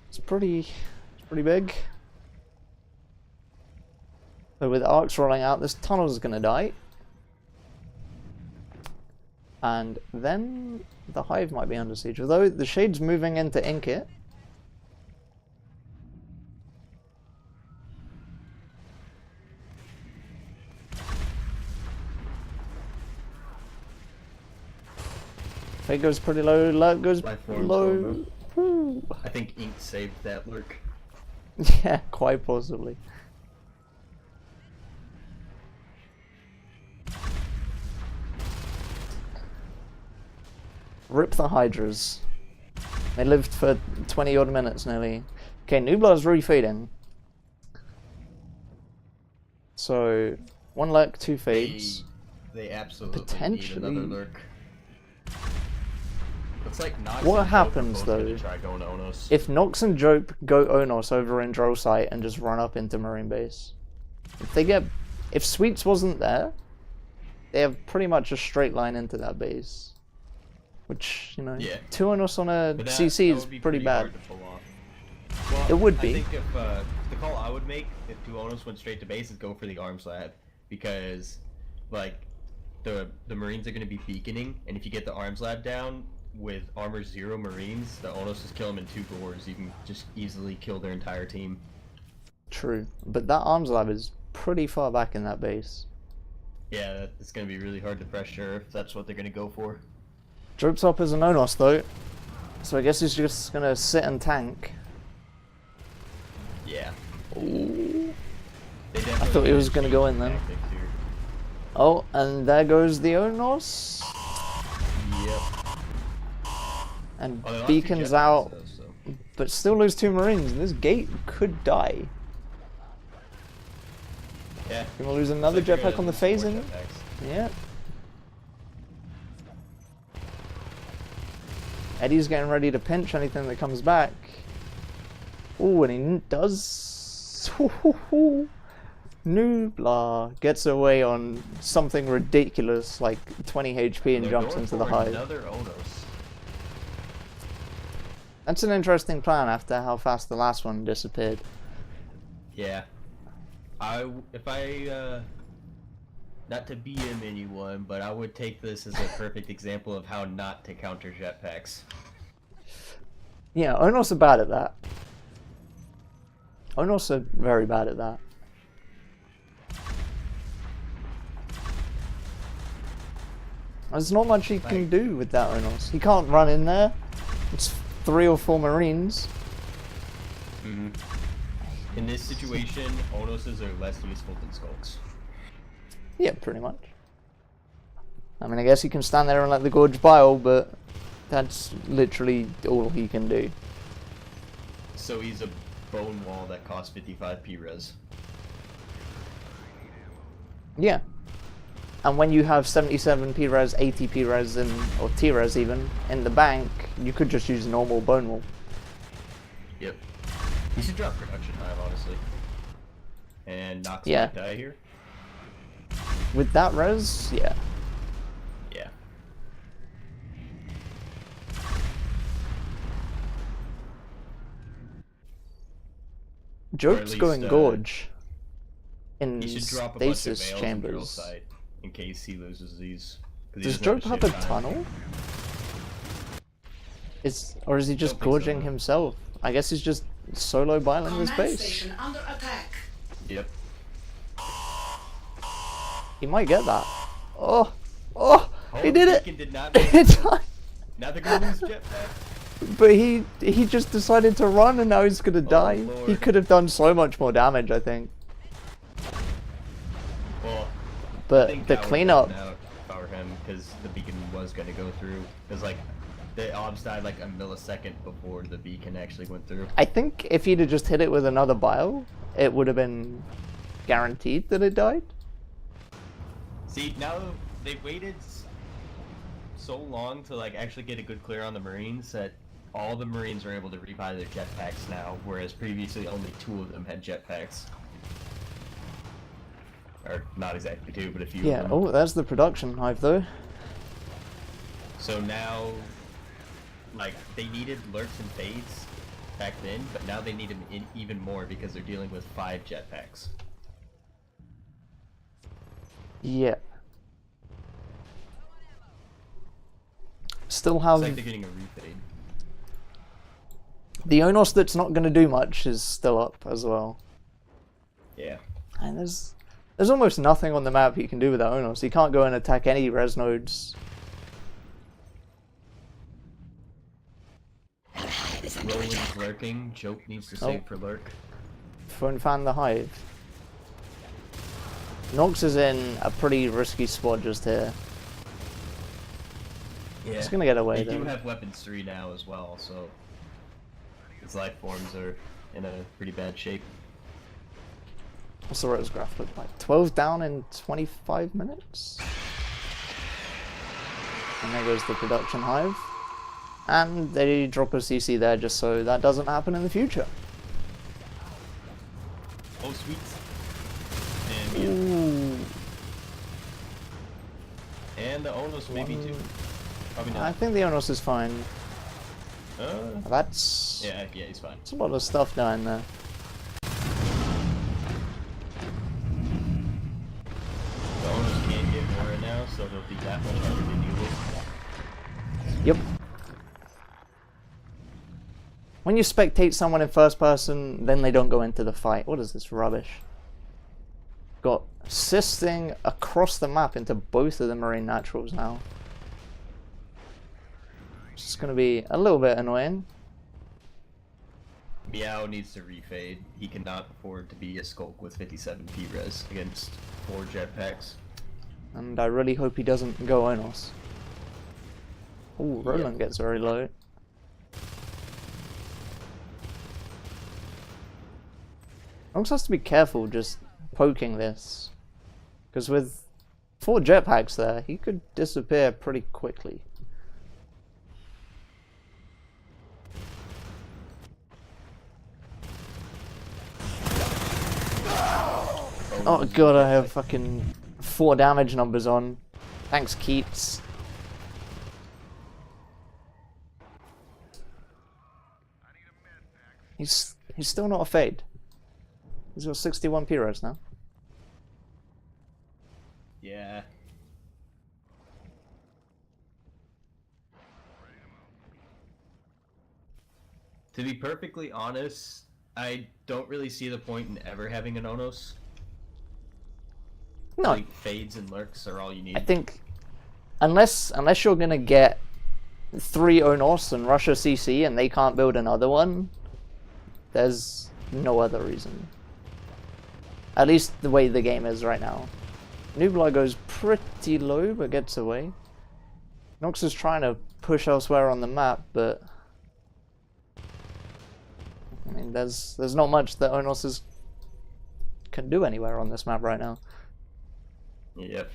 It's pretty big. So with arcs rolling out, this tunnel is going to die. And then the hive might be under siege. Although the shade's moving into ink it. Fate goes pretty low, lurk goes low. I think ink saved that lurk. Yeah, quite possibly. Rip the Hydras. They lived for 20 odd minutes nearly. Okay, Nublar's refeeding. So, one lurk, two fades. They absolutely Potentially. need another lurk. Looks like Nox What and happens, Jope are both though, gonna try going Onos. if Nox and Jope go Onos over in Droll site and just run up into Marine Base? If Sweets wasn't there, they have pretty much a straight line into that base. Which, you know, Yeah. 2 Onos on a But CC that is would be pretty bad. hard to pull off. Well, It would be. I think if the call I would make if 2 Onos went straight to base is go for the arms lab, because like the Marines are going to be beaconing, and if you get the arms lab down with armor 0 Marines, the Onos just kill them in 2 gores. You can just easily kill their entire team. True, but that arms lab is pretty far back in that base. Yeah, it's going to be really hard to pressure if that's what they're going to go for. Drope's up as an Onos though, so I guess he's just gonna sit and tank. Yeah. Ooh. They I thought he was gonna go in then. tactics here. Oh, and there goes the Onos. Yep. And Oh, they lost 2 beacons jetpacks, out, though, so. but still lose 2 Marines, and this gate could die. Yeah. Gonna lose another Looks like they're jetpack on the gonna lose more phasing. jetpacks. Yeah. Eddie's getting ready to pinch anything that comes back. Ooh, and he does. Nublar gets away on something ridiculous like 20 HP and They're jumps going into the for hive. Another Onos. That's an interesting plan after how fast the last one disappeared. Yeah. If I not to BM anyone, but I would take this as a perfect example of how not to counter jetpacks. Yeah, Onos are bad at that. Onos are very bad at that. There's not much he can do with that Onos. He can't run in there. It's 3 or 4 Marines. Mm-hmm. In this situation, Onoses are less useful than Skulks. Yeah, pretty much. I mean, I guess he can stand there and let the Gorge bile, but that's literally all he can do. So he's a bone wall that costs 55 P-res. Yeah. And when you have 77 P-res, 80 P-res, or T-res even, in the bank, you could just use normal bone wall. Yep. You should drop production time, honestly. And Nox Yeah. might die here. With that res, yeah. Yeah. Jope's least, going Gorge. In He should drop a bunch of stasis veils in drill chambers. site in case he loses these. 'Cause he Does doesn't Jope have a shift time. tunnel? Or is he just Don't think gorging so. himself? I guess he's just solo biling this Command base. station under attack. Yep. He might get that. Oh! Oh! He Oh, did it! Beacon did not make He it. died. Now they're gonna lose jetpack. But he just decided to run and now he's gonna die. He Lord. could have done so much more damage, I think. Well, I But think the that would cleanup, work out for him because the beacon was gonna go through. Because like the obs died like a millisecond before the beacon actually went through. I think if he'd have just hit it with another bile, it would have been guaranteed that it died. See, now they've waited so long to like actually get a good clear on the Marines that all the Marines are able to rebuy their jetpacks now, whereas previously only 2 of them had jetpacks. Or not exactly 2, but a few Yeah, of them. oh, there's the production hive though. So now, like, they needed lurks and fades back then, but now they need them even more because they're dealing with 5 jetpacks. Yeah. Still It's have like they're getting a refade. the Onos that's not going to do much is still up as well. Yeah. And there's almost nothing on the map you can do with that Onos. You can't go and attack any res nodes. Roland's lurking. Joke needs to save for lurk. Phone fan the hive. Nox is in a pretty risky spot just here. Yeah. He's gonna get away They though. do have weapons 3 now as well, so his life forms are in a pretty bad shape. What's the Rose graph look like? 12 down in 25 minutes? And there goes the production hive. And they drop a CC there just so that doesn't happen in the future. Oh, sweet. And, yeah. Ooh. And the Onos maybe too. Probably I not. think the Onos is fine. That's Yeah, he's fine. a lot of stuff down there. The Onos can't get more now, so they'll be that much harder to deal with. Yep. When you spectate someone in first person, then they don't go into the fight. What is this rubbish? Got assisting across the map into both of the Marine Naturals now. It's just going to be a little bit annoying. Meow needs to refade. He cannot afford to be a skulk with 57 P-res against 4 jetpacks. And I really hope he doesn't go Onos. Ooh, Roland gets very low. Nox has to be careful just poking this. Because with 4 jetpacks there, he could disappear pretty quickly. Oh god, I have fucking 4 damage numbers on. Thanks, Keats. He's still not a fade. He's got 61 P-res now. Yeah. To be perfectly honest, I don't really see the point in ever having an Onos. No, Like, fades and lurks are all you need. I think unless you're gonna get 3 Onos and Russia CC and they can't build another one, there's no other reason. At least the way the game is right now. Nublar goes pretty low but gets away. Nox is trying to push elsewhere on the map, but I mean there's not much that Onos can do anywhere on this map right now. Yep.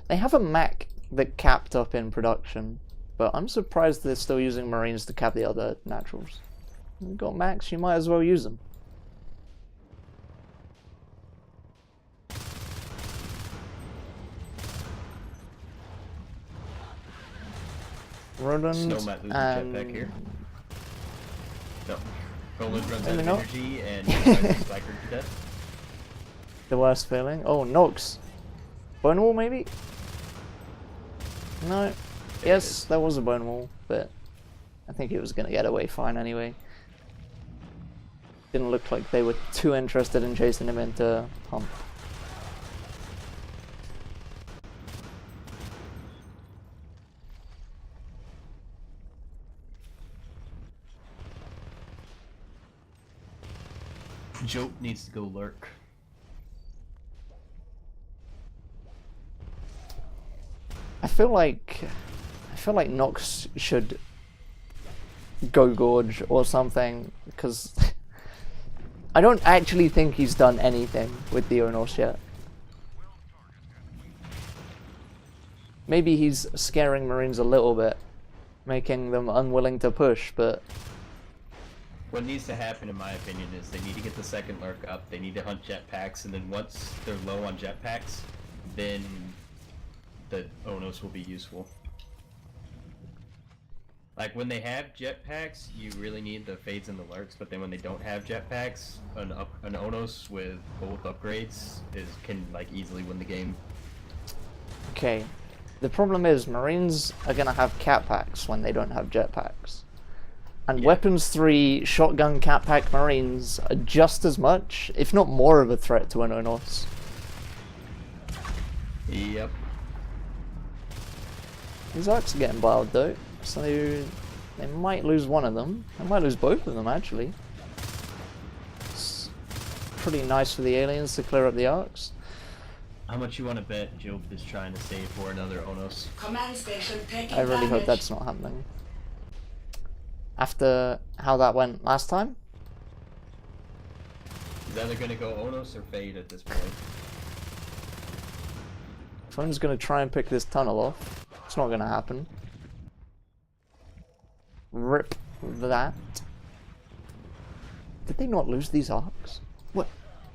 They have a Mac that capped up in production, but I'm surprised they're still using Marines to cap the other naturals. You've got Macs, you might as well use them. Roland Snowmat losing jetpack here. No. Roland runs out of no. energy and Spiker to death. The worst feeling. Oh, Nox. Bone wall, maybe? No. Yes, there was a bone wall, but I think he was going to get away fine anyway. Didn't look like they were too interested in chasing him into Hump. Joke needs to go lurk. I feel like Nox should go Gorge or something, because I don't actually think he's done anything with the Onos yet. Maybe he's scaring Marines a little bit, making them unwilling to push, but What needs to happen, in my opinion, is they need to get the second lurk up, they need to hunt jetpacks, and then once they're low on jetpacks, then the Onos will be useful. Like when they have jetpacks, you really need the fades and the lurks. But then when they don't have jetpacks, an Onos with both upgrades can like easily win the game. Okay. The problem is Marines are gonna have cat packs when they don't have jetpacks. And Yeah. Weapons 3 shotgun cat pack Marines are just as much, if not more of a threat to an Onos. Yep. These arcs are getting wild though, so they might lose one of them. They might lose both of them actually. It's pretty nice for the aliens to clear up the arcs. How much you want to bet Job is trying to save for another Onos? Command station taking I really hope damage. that's not happening. After how that went last time? He's either gonna go Onos or Fade at this point. Phone's gonna try and pick this tunnel off. It's not gonna happen. Rip that. Did they not lose these arcs? What?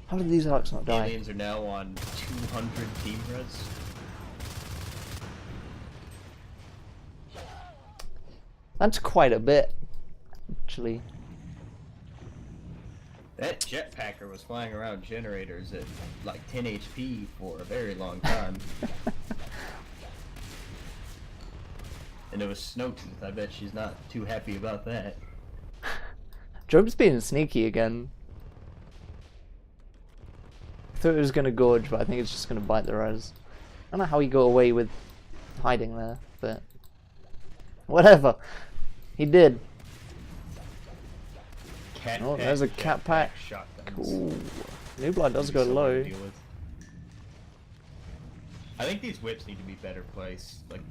How did these arcs not die? Aliens are now on 200 team res. That's quite a bit, actually. That jetpacker was flying around generators at like 10 HP for a very long time. And it was Snowtooth. I bet she's not too happy about that. Job's being sneaky again. I thought it was gonna gorge, but I think it's just gonna bite the res. I don't know how he got away with hiding there, but whatever. He did. Cat Oh, pack, there's a cat pack. Shotguns. Cool. New blood does go So hard to low. deal with. I think these whips need to be better placed. Like,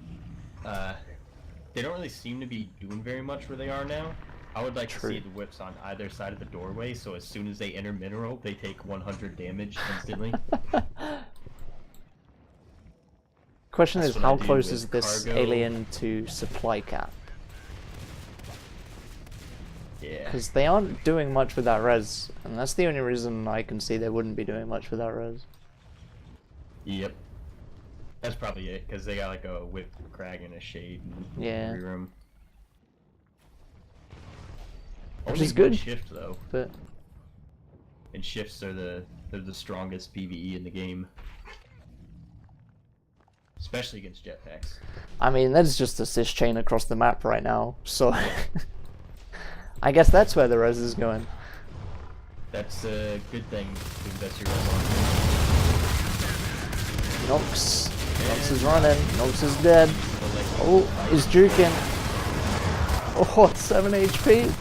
they don't really seem to be doing very much where they are now. I would like True. to see the whips on either side of the doorway, so as soon as they enter mineral, they take 100 damage instantly. Question That's is, what I how do close with is this cargo. alien to supply cap? Yeah. Because they aren't doing much with that res, and that's the only reason I can see they wouldn't be doing much with that res. Yep. That's probably it, because they got like a whip crag and a shade in Yeah. every room. Which Only is one good. shift though, But and shifts are they're the strongest PvE in the game, especially against jetpacks. I mean, there's just a cis chain across the map right now, so I guess that's where the res is going. That's a good thing, because that's your res Nox. Nox is running. Nox is dead. on. Oh, he's juking. Oh, 7 HP.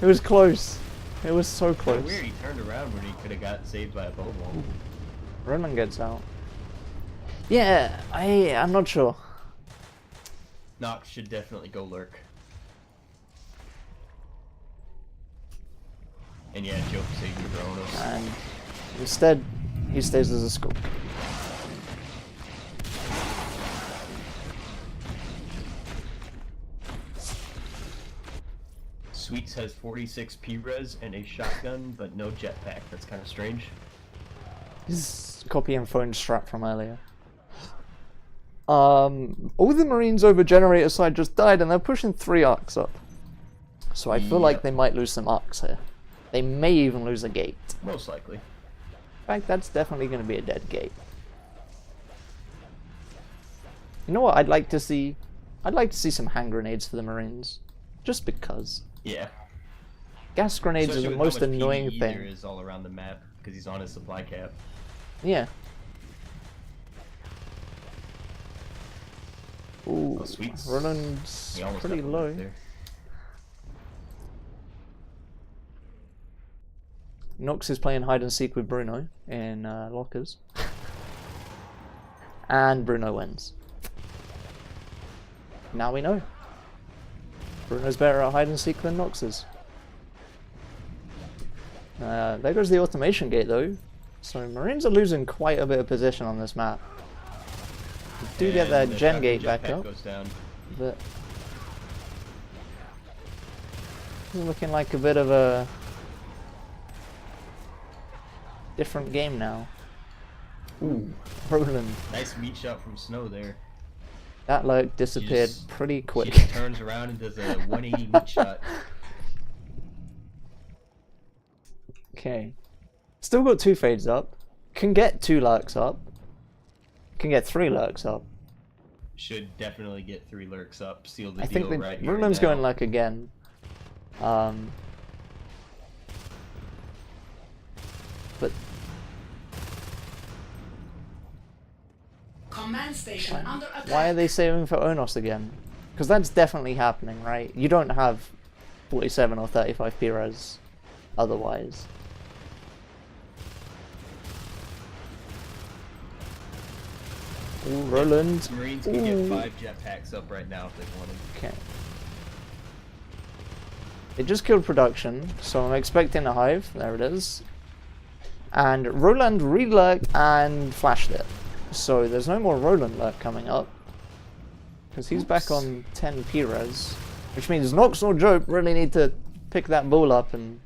It was close. It was so Kinda close. weird, he turned around when he could have got saved by a bow ball. Ronan gets out. Yeah, I'm not sure. Nox should definitely go lurk. And yeah, Joe saved your Dronos. And instead, he stays as a scope. Sweets has 46 P-res and a shotgun, but no jetpack. That's kind of strange. He's copying phone strap from earlier. All the Marines over generator side just died, and they're pushing 3 arcs up. So I feel like Yep. they might lose some arcs here. They may even lose a gate. Most likely. In fact, that's definitely going to be a dead gate. You know what I'd like to see? I'd like to see some hand grenades for the Marines. Just because. Yeah. Gas grenades Especially are the with how most much annoying PvE there thing. is all around the map, because he's on his supply cap. Yeah. Ooh, Oh, sweet. Ronan's We almost pretty got one low. right there. Nox is playing hide and seek with Bruno in lockers. And Bruno wins. Now we know. Bruno's better at hide and seek than Nox is. There goes the automation gate though. So Marines are losing quite a bit of position on this map. We do get And that the gen shotgun gate back jetpack up, goes down. but it's looking like a bit of a different game now. Ooh, Roland. Nice meat shot from Snow there. That lurk disappeared Just- pretty She quick. just turns around and does a 180 meat shot. Okay. Still got 2 fades up. Can get 2 lurks up. Can get 3 lurks up. Should definitely get 3 lurks up. Seal the I think deal right here. Rulen's now. going lurk again. But Command station under attack. why are they saving for Onos again? Because that's definitely happening, right? You don't have 47 or 35 P-res otherwise. Ooh, Roland. Marines can get 5 jetpacks up right now if they want them. Okay. It just killed production, so I'm expecting a hive. There it is. And Roland re-lurked and flashed it. So there's no more Roland lurk coming up. Because he's back on 10 P-res. Which means Nox or Jope really need to pick that ball up and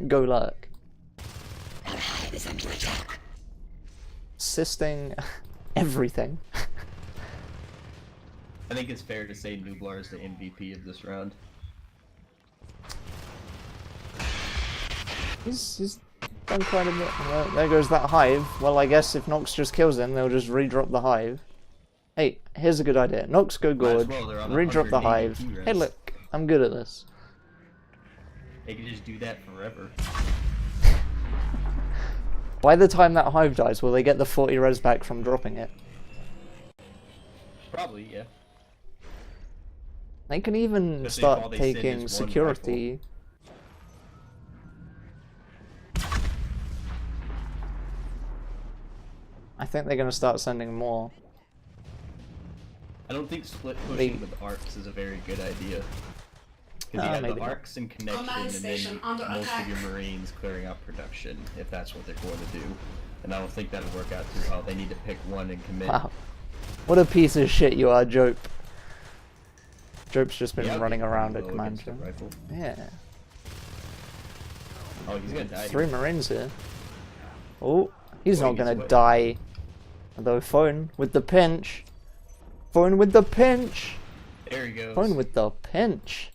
go lurk. Assisting everything. I think it's fair to say Nublar is the MVP of this round. He's done quite a bit. Well, there goes that hive. Well, I guess if Nox just kills him, they'll just re-drop the hive. Hey, here's a good idea. Nox go gorge, well, they're on re-drop the 180 hive. T-res. Hey look, I'm good at this. They can just do that forever. By the time that hive dies, will they get the 40 res back from dropping it? Probably, yeah. They can even Especially if all start they send taking is one security. I think they're going to start sending more. I don't think split They- pushing with arcs is a very good idea. Because Ah, you have maybe the not. arcs and connection, Command and station then under most attack. of your marines clearing out production, if that's what they're going to do. And I don't think that'll work out too well. They need to pick one and commit. Wow. What a piece of shit you are, Jope. Jope's just been Yeah, I'll running be around low at command against the center. rifle. Yeah. Oh, he's gonna die. 3 marines here. Oh, he's Oh, not he gonna gets away. die. Although phone with the pinch. Phone with the pinch. There he goes. Phone with the pinch.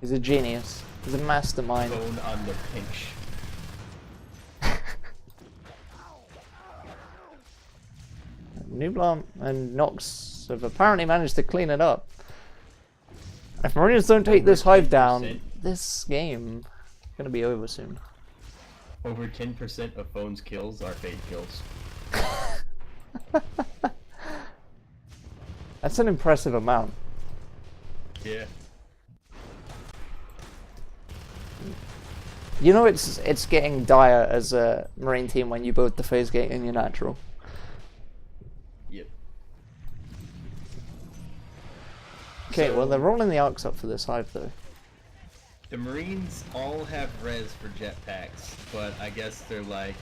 He's a genius. He's a mastermind. Phone on the pinch. Nublar and Nox have apparently managed to clean it up. If Marines don't take this hive down, 10%. this game is gonna be over soon. Over 10% of phone's kills are fade kills. That's an impressive amount. Yeah. You know it's getting dire as a Marine team when you build the phase gate in your natural. Yep. Okay, well So- they're rolling the arcs up for this hive though. The Marines all have res for jetpacks, but I guess they're like,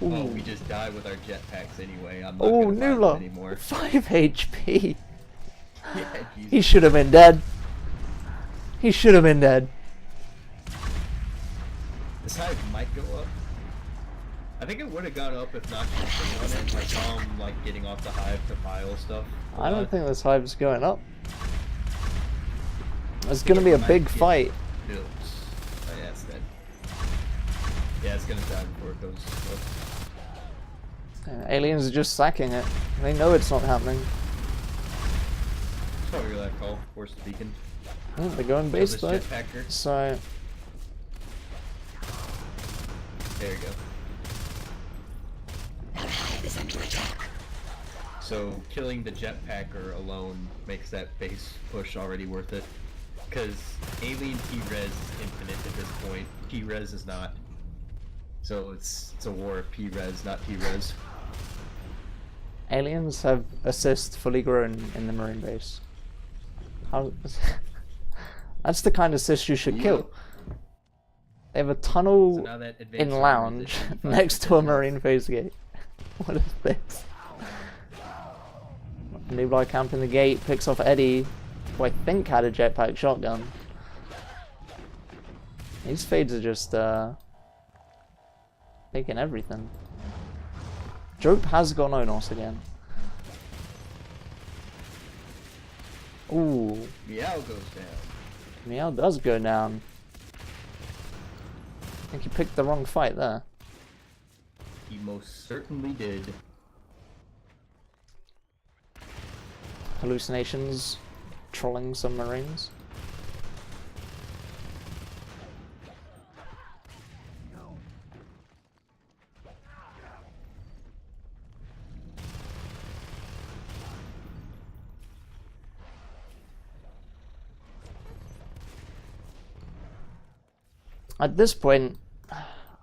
oh, Ooh. we just die with our jetpacks anyway. I'm not Oh, gonna buy them Nula! anymore. 5 HP! Yeah, He Jesus. should have been dead. He should have been dead. This hive might go up. I think it would have gone up if not on it. I saw him like getting off the hive to pile stuff. I don't think this hive's going up. It's gonna be a big fight. Builds. Oh, yeah, it's dead. Yeah, it's gonna die before it goes up. Aliens are just sacking it. They know it's not happening. That's probably that call. Force the beacon. Oh, they're going Kill base this though. jetpacker. So There you go. So killing the jetpacker alone makes that base push already worth it. Because alien T-res is infinite at this point. T-res is not. So it's a war of P-res, not T-res. aliens have assist fully grown in the Marine base. How? That's the kind of assist you should kill. They have a tunnel So now that advanced in armor is lounge at 85% next to a health. Marine phase gate. What is this? Nublar camping the gate, picks off Eddie, who I think had a jetpack shotgun. These fades are just taking everything. Jope has gone Onos again. Ooh, Meow goes down. Meow does go down. I think he picked the wrong fight there. He most certainly did. Hallucinations, trolling submarines. At this point,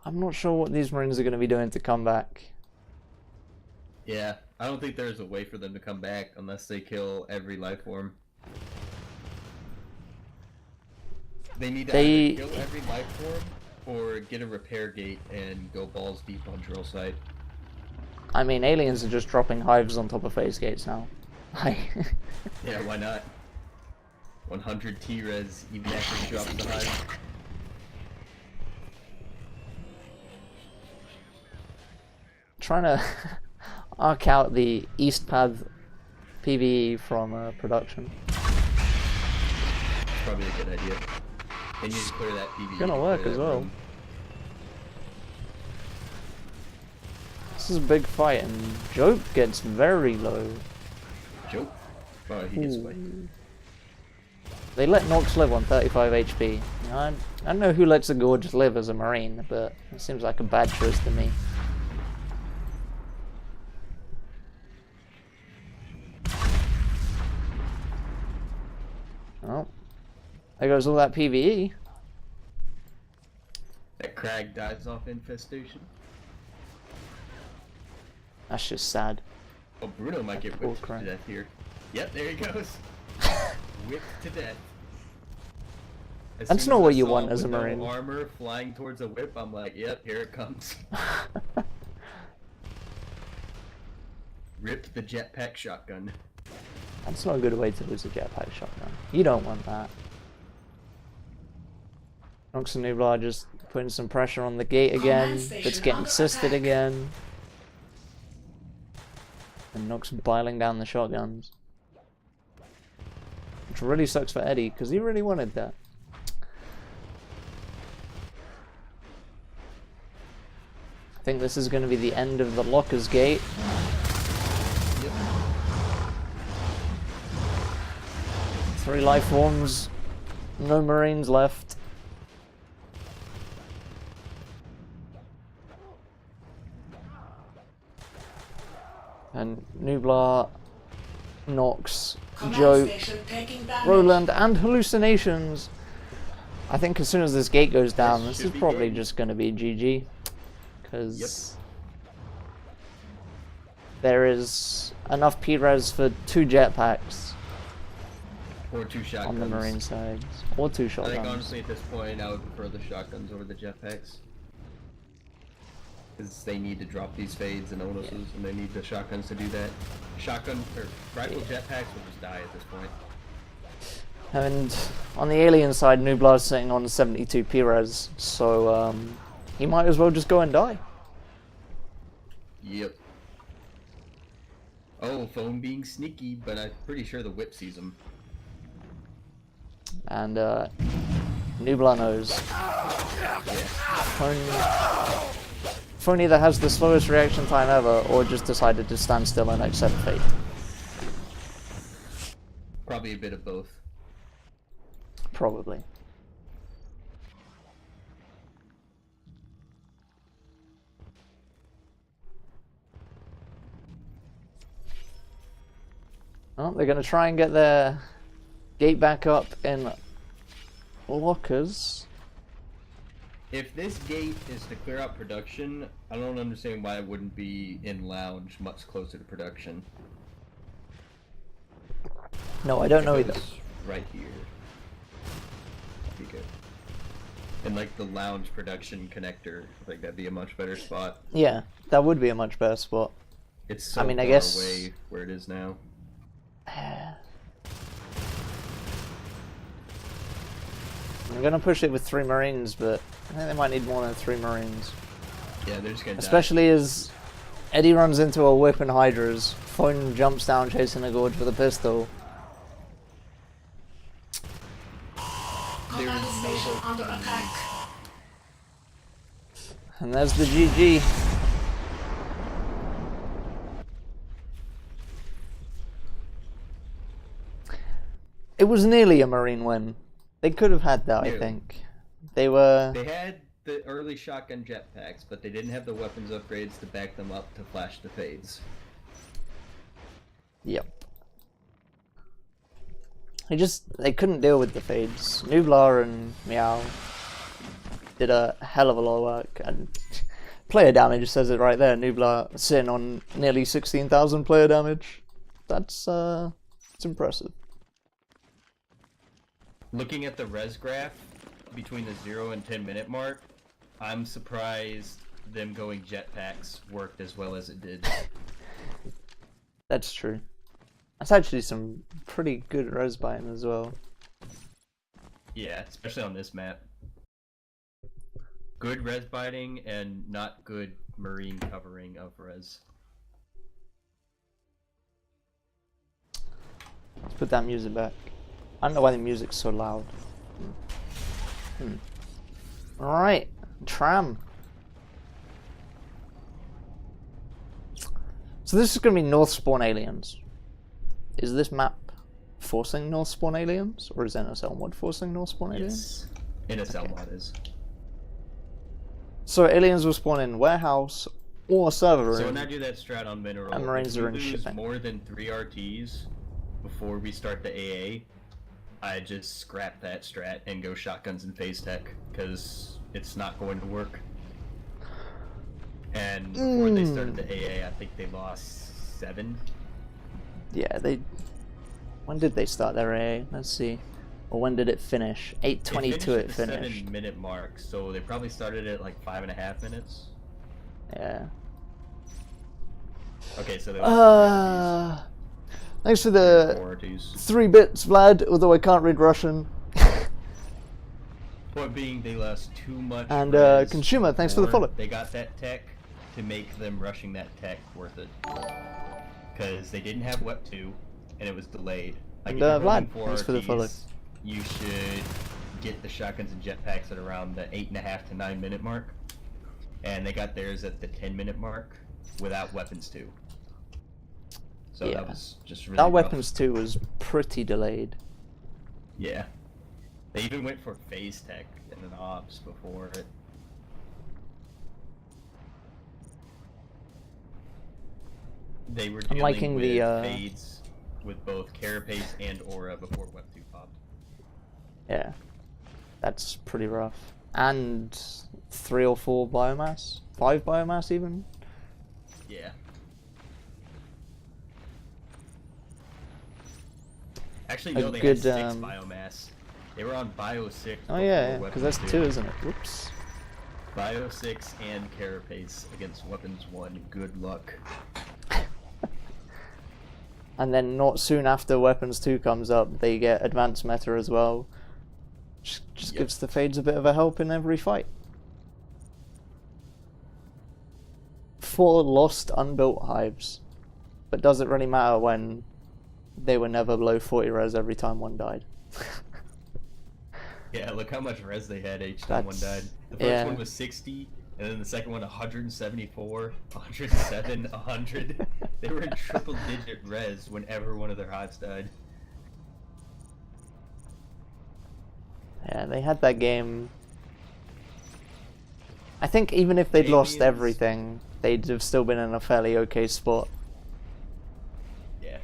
I'm not sure what these Marines are going to be doing to come back. Yeah, I don't think there's a way for them to come back unless they kill every life form. They need to either kill every life form or get a repair gate and go balls deep on drill site. I mean, aliens are just dropping hives on top of phase gates now. Yeah, why not? 100 T-res even after he drops the hive. Trying to arc out the east path PvE from production. That's probably a good idea. They need to clear that PvE. Gonna work as well. This is a big fight, and Jope gets very low. Jope? Oh, he gets away. They let Nox live on 35 HP. I don't know who lets a Gorge live as a Marine, but it seems like a bad choice to me. Oh, there goes all that PvE. That Crag dies off infestation. That's just sad. Oh, Bruno might get whipped to death here. Yep, there he goes. Whipped to death. That's not what you want as a Marine. No armor flying towards a whip, I'm like, yep, here it comes. Rip the jetpack shotgun. That's not a good way to lose a jetpack shotgun. You don't want that. Nox and Nublar just putting some pressure on the gate again. It's getting assisted again. And Nox biling down the shotguns. Which really sucks for Eddie, because he really wanted that. I think this is going to be the end of the Lockers gate. Yep. 3 life forms, no Marines left. And Nublar, Nox, Joke, Roland, and Hallucinations. I think as soon as this gate goes down, this is probably just going to be GG. Because there is enough P-res for 2 jetpacks. Or 2 shotguns. On the Marine sides. Or 2 shotguns. I think honestly at this point I would prefer the shotguns over the jetpacks. Because they need to drop these fades and onuses, and they need the shotguns to do that. Shotgun or rifle jetpacks will just die at this point. And on the alien side, Nublar's sitting on 72 P-res, so he might as well just go and die. Yep. Oh, phone being sneaky, but I'm pretty sure the whip sees him. And Nublar knows. Phone either has the slowest reaction time ever, or just decided to stand still and accept fate. Probably a bit of both. Probably. Well, they're going to try and get their gate back up in Lockers. If this gate is to clear out production, I don't understand why it wouldn't be in lounge much closer to production. No, I don't know either. Right here. That'd be good. And like the lounge production connector, I think that'd be a much better spot. Yeah, that would be a much better spot. It's so I mean, far I guess away where it is now. I'm gonna push it with 3 Marines, but I think they might need more than 3 Marines. Yeah, they're just gonna Especially as Eddie runs into a whip and Hydras, Phone jumps down chasing a Gorge with a pistol. there is no hope under for attack. And there's the GG. It was nearly a Marine win. They could have had that, Nearly. I think. They were... They had the early shotgun jetpacks, but they didn't have the weapons upgrades to back them up to flash the fades. Yep. They couldn't deal with the fades. Nublar and Meow did a hell of a lot of work, and player damage says it right there. Nublar sitting on nearly 16,000 player damage. That's it's impressive. Looking at the res graph between the 0 and 10 minute mark, I'm surprised them going jetpacks worked as well as it did. That's true. That's actually some pretty good res biting as well. Yeah, especially on this map. Good res biting and not good marine covering of res. Let's put that music back. I don't know why the music's so loud. Alright, Tram. So this is going to be North Spawn aliens. Is this map forcing North Spawn aliens? Or is NSL mod forcing North Spawn aliens? Yes. NSL Okay. mod is. So aliens will spawn in warehouse or server room. So when I do that strat on mineral, And Marines if are we in lose shipping. more than 3 RTs before we start the AA, I just scrap that strat and go shotguns and phase tech, because it's not going to work. And before they started the AA, I think they lost 7. Yeah, when did they start their AA? Let's see. Or when did it finish? 8:22 it It finished. finished at the 7-minute mark, so they probably started at like 5.5 minutes. Yeah. Okay, so they lost Thanks for 4 the RTs. 3 bits, Vlad, although I can't read Russian. Point being, they lost too much. And res Consumer, thanks for the before follow. They got that tech to make them rushing that tech worth it. Because they didn't have WEP 2, and it was delayed. Like, And, if you're Vlad, holding 4 thanks for the follow. RTs, you should get the shotguns and jetpacks at around the 8.5 to 9 minute mark. And they got theirs at the 10-minute mark without weapons 2. So Yeah. that was just really That rough. weapons 2 was pretty delayed. Yeah. They even went for phase tech and an ops before it. They were I'm dealing liking with the, fades with both Carapace and Aura before Web 2 popped. Yeah. That's pretty rough. And 3 or 4 biomass? 5 biomass even? Yeah. Actually, A no, they good, had 6 biomass. They were on Bio 6 Oh before yeah, Weapons because that's 2. 2, isn't it? Whoops. Bio 6 and Carapace against Weapons 1. Good luck. And then not soon after Weapons 2 comes up, they get Advanced Meta as well. Just Yep. gives the Fades a bit of a help in every fight. 4 lost unbuilt hives. But does it really matter when they were never below 40 res every time one died? Yeah, look how much res they had each time one died. The first yeah. one was 60, and then the second one 174, 107, 100. They were in triple digit res whenever one of their hives died. Yeah, they had that game. I think even if they'd lost Aliens. everything, they'd have still been in a fairly okay spot. Yeah.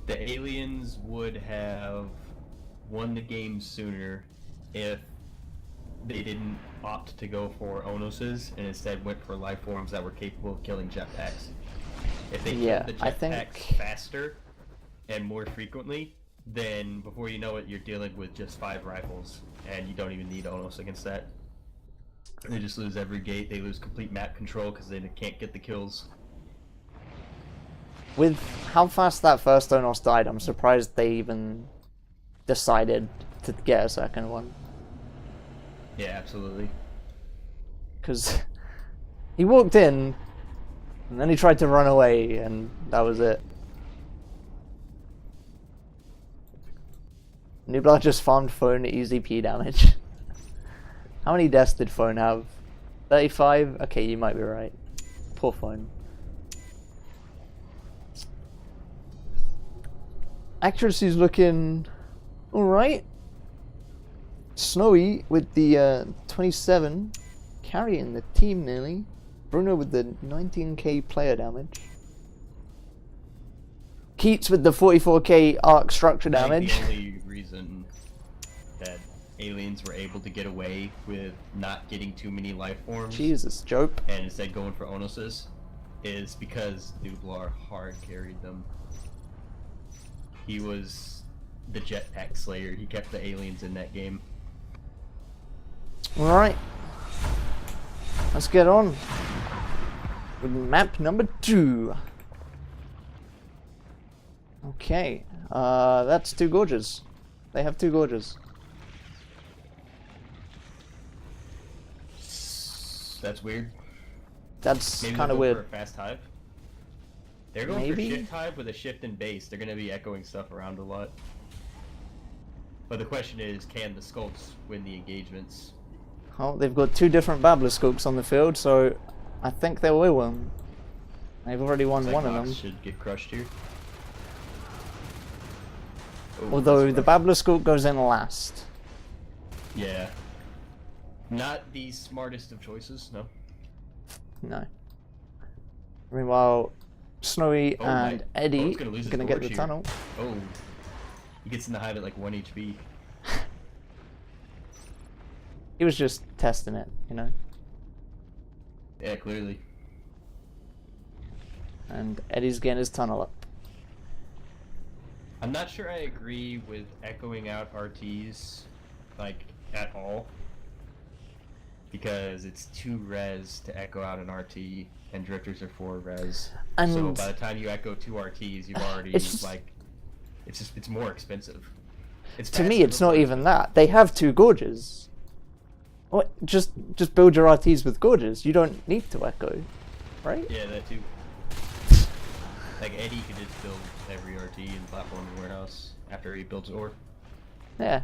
The aliens would have won the game sooner if they didn't opt to go for Onoses and instead went for life forms that were capable of killing jetpacks. If they Yeah, killed the I jetpacks think- faster and more frequently, then before you know it, you're dealing with just 5 rifles, and you don't even need Onos against that. They just lose every gate, they lose complete map control because they can't get the kills. With how fast that first Onos died, I'm surprised they even decided to get a second one. Yeah, absolutely. Because he walked in, And then he tried to run away, and that was it. Nublar just farmed phone easy P damage. How many deaths did phone have? 35? Okay, you might be right. Poor phone. Accuracy's looking alright. Snowy with the 27, carrying the team nearly. Bruno with the 19k player damage. Keats with the 44k arc structure damage. I think the only reason that aliens were able to get away with not getting too many life forms Jesus, Jope. and instead going for Onuses is because Nublar hard carried them. He was the jetpack slayer. He kept the aliens in that game. Alright. Let's get on with map number 2. Okay. That's 2 gorges. They have 2 gorges. That's weird. That's Maybe kind of they'll go weird. for a fast hive. They're going Maybe? for shift hive with a shift in base. They're going to be echoing stuff around a lot. But the question is, can the skulks win the engagements? Oh, they've got 2 different Babbler scopes on the field, so I think they will win. They've already won Looks like one of Mox them. should get crushed here. Oh, Although that's the rough. Babbler scope goes in last. Yeah. Not the smartest of choices, no. No. Meanwhile, Snowy Oh, and right. Eddie Oh, it's gonna lose are his going to get gorge the here. tunnel. Oh. He gets in the hive at like 1 HP. He was just testing it, you know. Yeah, clearly. And Eddie's getting his tunnel up. I'm not sure I agree with echoing out RTs, like, at all. Because it's 2 res to echo out an RT, and drifters are 4 res. And so by the time you echo 2 RTs, you've already, It's just- like, it's more expensive. It's to me, faster, it's but not more even expensive. that. They have 2 gorges. What? Just build your RTs with gorges. You don't need to echo, right? Yeah, that too. Like, Eddie could just build every RT and platform and warehouse after he builds ore. Yeah.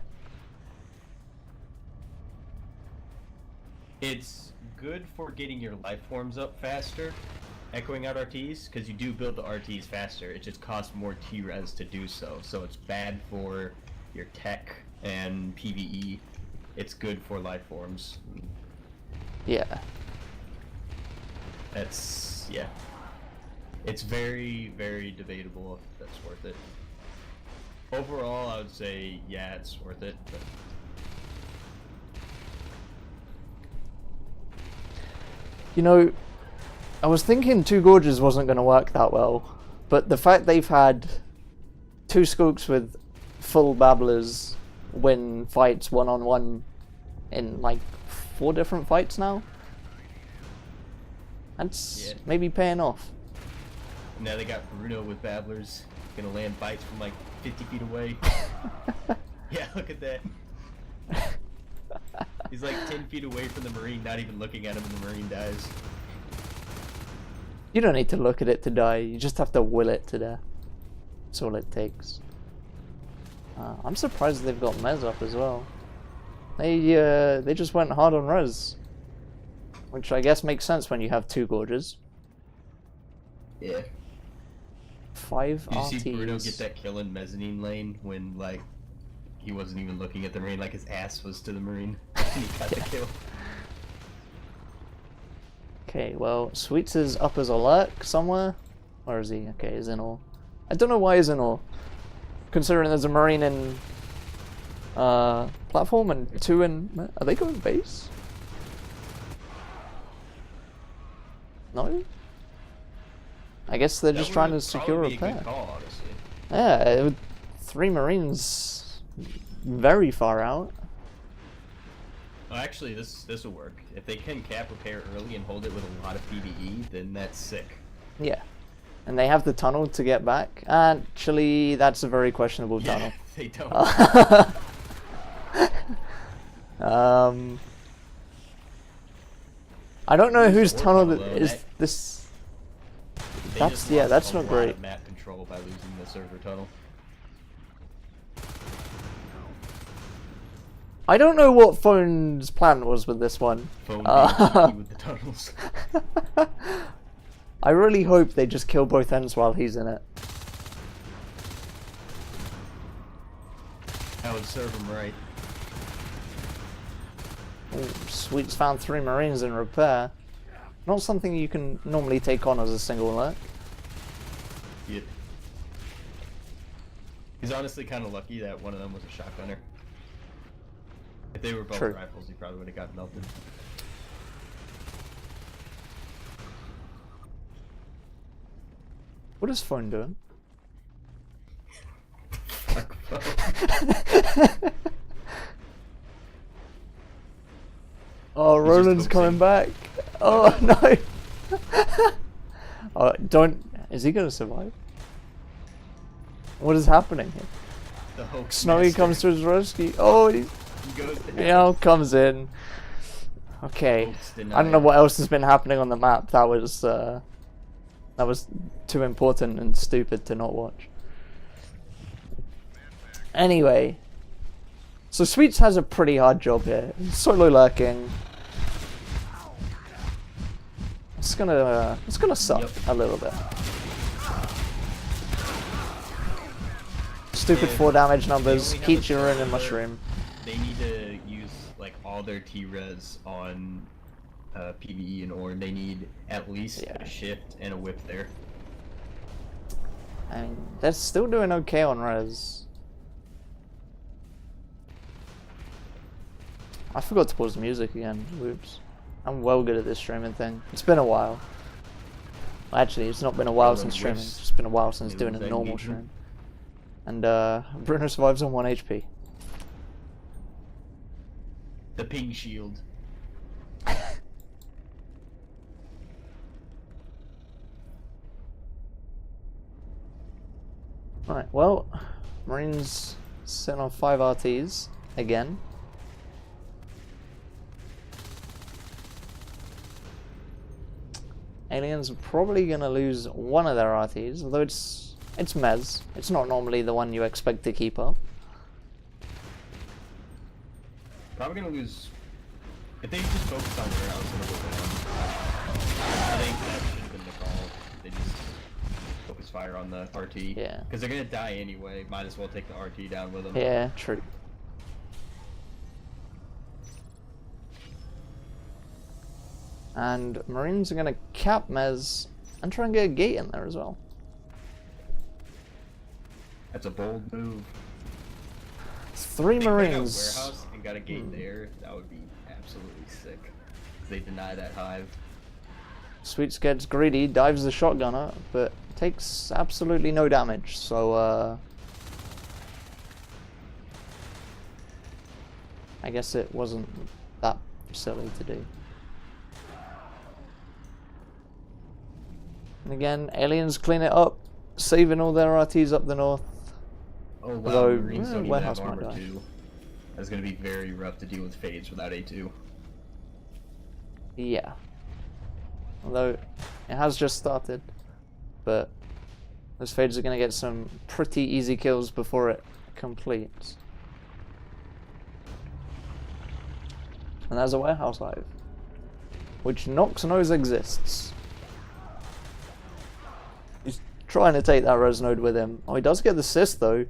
It's good for getting your life forms up faster, echoing out RTs, because you do build the RTs faster. It just costs more T-res to do so. So it's bad for your tech and PvE. It's good for life forms. Yeah. That's, yeah. It's very, very debatable if that's worth it. Overall, I would say, yeah, it's worth it, but... You know, I was thinking 2 gorges wasn't going to work that well, but the fact they've had 2 scopes with full babblers win fights 1-on-1 in like 4 different fights now, that's Yeah. maybe paying off. Now they got Bruno with Babblers, gonna land bites from like 50 feet away. Yeah, look at that. He's like 10 feet away from the Marine, not even looking at him, and the Marine dies. You don't need to look at it to die, you just have to will it to death. That's all it takes. I'm surprised they've got Mez up as well. They just went hard on res. Which I guess makes sense when you have 2 gorges. Yeah. 5 Did you RTs. see Bruno get that kill in mezzanine lane when, like, he wasn't even looking at the Marine, like his ass was to the Marine, and he got the kill. Okay, well, Sweets is up as a lurk somewhere. Where is he? Okay, he's in all. I don't know why he's in all. Considering there's a Marine in platform and 2 in... Are they going base? No? I guess they're That just trying to would secure probably a be a good pair. call, honestly. Yeah, with 3 Marines very far out. Oh, actually, this will work. If they can cap repair early and hold it with a lot of PvE, then that's sick. Yeah. And they have the tunnel to get back. Actually, that's a very questionable Yeah, tunnel. they don't. I don't know Who's whose the tunnel tunnel, though? is That- this. that's not a lot great. of map control by losing the server tunnel. I don't know what Phone's plan was with this one. Phone being cheeky with the tunnels. I really hope they just kill both ends while he's in it. That would serve him right. Ooh, Sweet's found 3 Marines in repair. Not something you can normally take on as a single alert. Yeah. He's honestly kind of lucky that one of them was a shotgunner. If they were both True. rifles, he probably would have got melted. What is Phone doing? Oh, Roland's coming back. Oh no! Oh, don't. Is he gonna survive? What is happening here? The hoax Snowy master. comes to his rescue. Oh, He goes down. yeah, comes in. Okay, Hoax I don't know denied. what else has been happening on the map. That was too important and stupid to not watch. Anyway, so Sweets has a pretty hard job here. Solo lurking. It's gonna suck Yep. a little bit. Stupid Yeah. 4 damage numbers. They only have Keep a your in server. and mushroom. They need to use like all their T-res on PvE and Orn. They need at least Yeah. a shift and a whip there. I mean, they're still doing okay on res. I forgot to pause the music again. Whoops. I'm well good at this streaming thing. It's been a while. Well, actually, it's not been a while Although since streaming. whiffs, It's just been a while since it doing a was normal engagement. stream. And Bruno survives on 1 HP. The ping shield. Right, well, Marines sitting on 5 RTs again. Aliens are probably going to lose one of their RTs, although it's Mez. It's not normally the one you expect to keep up. Probably gonna lose. If they just focus on warehouse and I think that should have been the call. They just focus fire on the RT. Yeah. Because they're gonna die anyway. Might as well take the RT down with them. Yeah, true. And Marines are going to cap Mez and try and get a gate in there as well. That's a bold move. 3 If they put out Marines. warehouse and got a gate there, that would be absolutely sick. 'Cause they deny that hive. Sweets gets greedy, dives the shotgunner, but takes absolutely no damage. So, I guess it wasn't that silly to do. And again, aliens clean it up, saving all their RTs up the north. Oh wow, Although, Marines don't even warehouse have might armor die. 2. That's gonna be very rough to deal with fades without A2. Yeah. Although, it has just started. But, those fades are going to get some pretty easy kills before it completes. And there's a warehouse hive. Which Nox knows exists. He's trying to take that res node with him. Oh, he does get the assist though.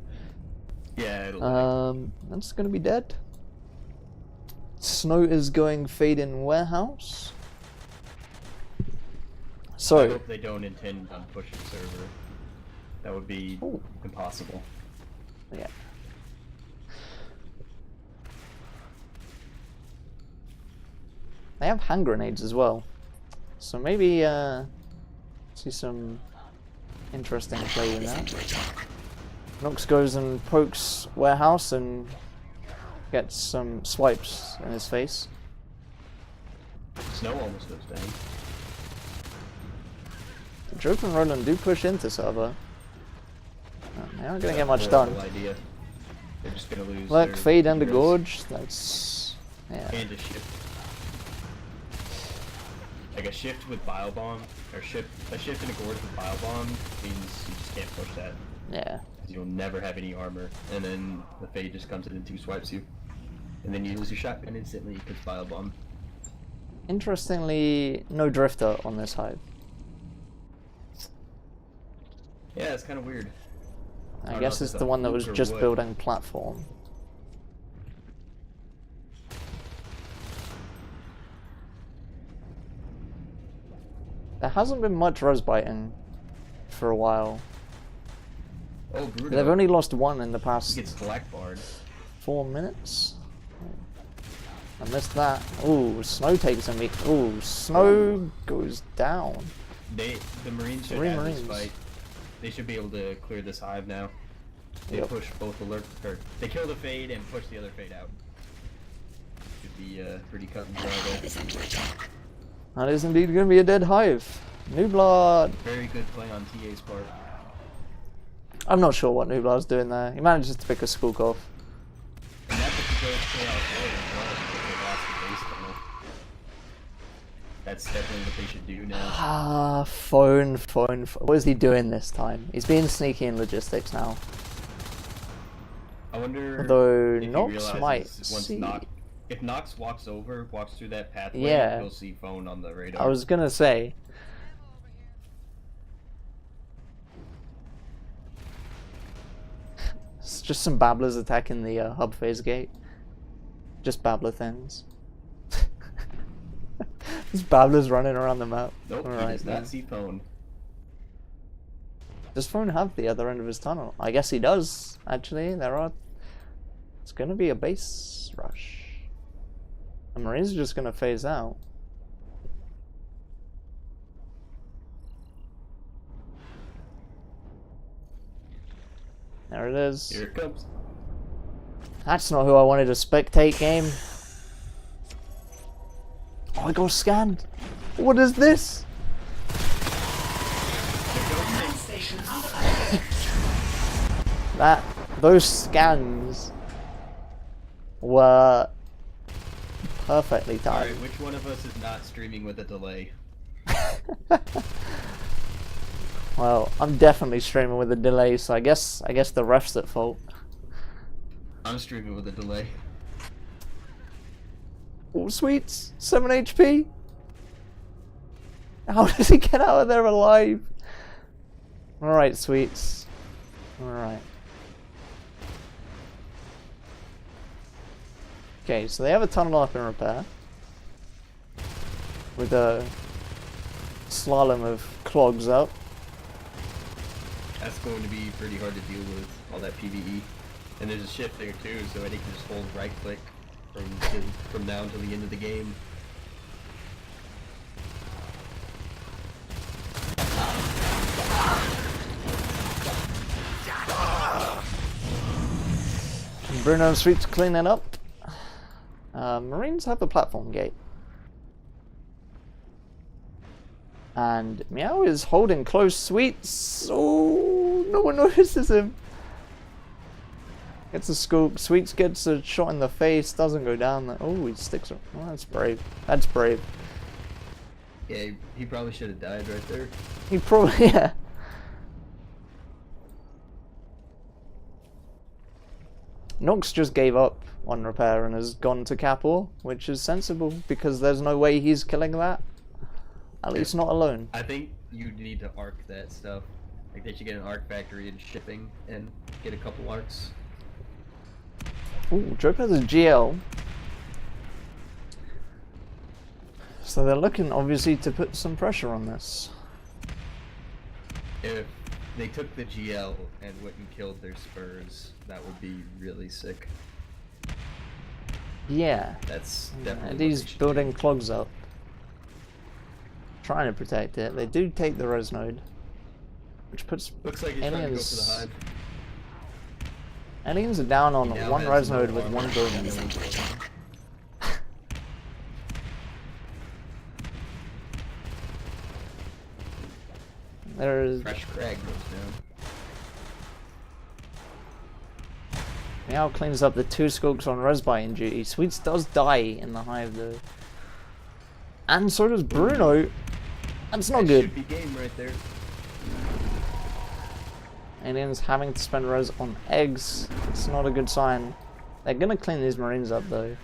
Yeah, it'll That's going to be dead. Snow is going fade in warehouse. I So, hope they don't intend on pushing server. That would be Ooh. impossible. yeah. They have hand grenades as well. So maybe see some interesting play in that. Nox goes and pokes warehouse and gets some swipes in his face. Snow almost goes down. Joke and Roland do push into server. They aren't going to get much Horrible done. idea. They're just gonna lose. Look, their fade under heroes gorge. That's yeah. and a shift. Like a shift with Bile Bomb, or a shift in a Gorge with Bile Bomb means you just can't push that. Yeah. You'll never have any armor, and then the Fade just comes in and 2-swipes you. And then you lose your shotgun instantly because Bile Bomb. Interestingly, no Drifter on this hive. Yeah, it's kind of weird. I guess it's the one that was just building platform. There hasn't been much res biting for a while. Oh, Bruno. They've only lost one in the past He gets blackbarred. 4 minutes. I missed that. Ooh, Snow takes a meet. Ooh, Snow goes down. The Marines should have this fight. They should be able to clear this hive now. They push both alert, or they kill the Fade and push the other Fade out. Should be pretty cut and dry there. That is indeed going to be a dead hive. New Blood. Very good play on TA's part. I'm not sure what New Blood's doing there. He manages to pick a Skook off. And that's a good play out forward as well, because they lost the base tunnel. That's definitely what they should do now. Ah, phone. What is he doing this time? He's being sneaky in logistics now. I wonder Although if Nox might see. If Nox walks through that pathway, Yeah. he'll see phone on the radar. I was gonna say. It's just some babblers attacking the hub phase gate. Just babbler things. There's babblers running around the map. Nope, he does not see phone. Does phone have the other end of his tunnel? I guess he does, actually. It's gonna be a base rush. The Marines are just gonna phase out. There it is. Here it comes. That's not who I wanted to spectate, game. Oh, I got scanned. What is this? Those scans were perfectly timed. Alright, which one of us is not streaming with a delay? Well, I'm definitely streaming with a delay, so I guess the ref's at fault. I'm streaming with a delay. Oh, sweets! 7 HP! How does he get out of there alive? Alright, sweets. Alright. Okay, so they have a tunnel up in repair. With a slalom of clogs up. That's going to be pretty hard to deal with, all that PvE. And there's a shift there too, so Eddie can just hold right click from now until the end of the game. Bruno and Sweets cleaning up. Marines have the platform gate. And Meow is holding close. Sweets. Oh, no one notices him. Gets a scoop. Sweets gets a shot in the face. Doesn't go down. Oh, he sticks. Oh, that's brave. That's brave. Yeah, he probably should have died right there. He probably, yeah. Nox just gave up on repair and has gone to Capor, which is sensible because there's no way he's killing that. At least not alone. I think you need to arc that stuff. Like they should get an arc factory and shipping and get a couple arcs. Ooh, Jope has a GL. So they're looking obviously to put some pressure on this. If they took the GL and went and killed their Spurs, that would be really sick. Yeah. That's definitely And he's building clogs up. Trying to protect it. They do take the res node. Which puts Looks like he's trying to go for the hive. Aliens are down on He now one has res no node with armor. one building. There's Fresh Crag goes down. Meow cleans up the 2 skulks on Resby in duty. Sweets does die in the hive though. And so does Bruno. That's not That good. should be game right there. Aliens having to spend res on eggs. It's not a good sign. They're gonna clean these Marines up though.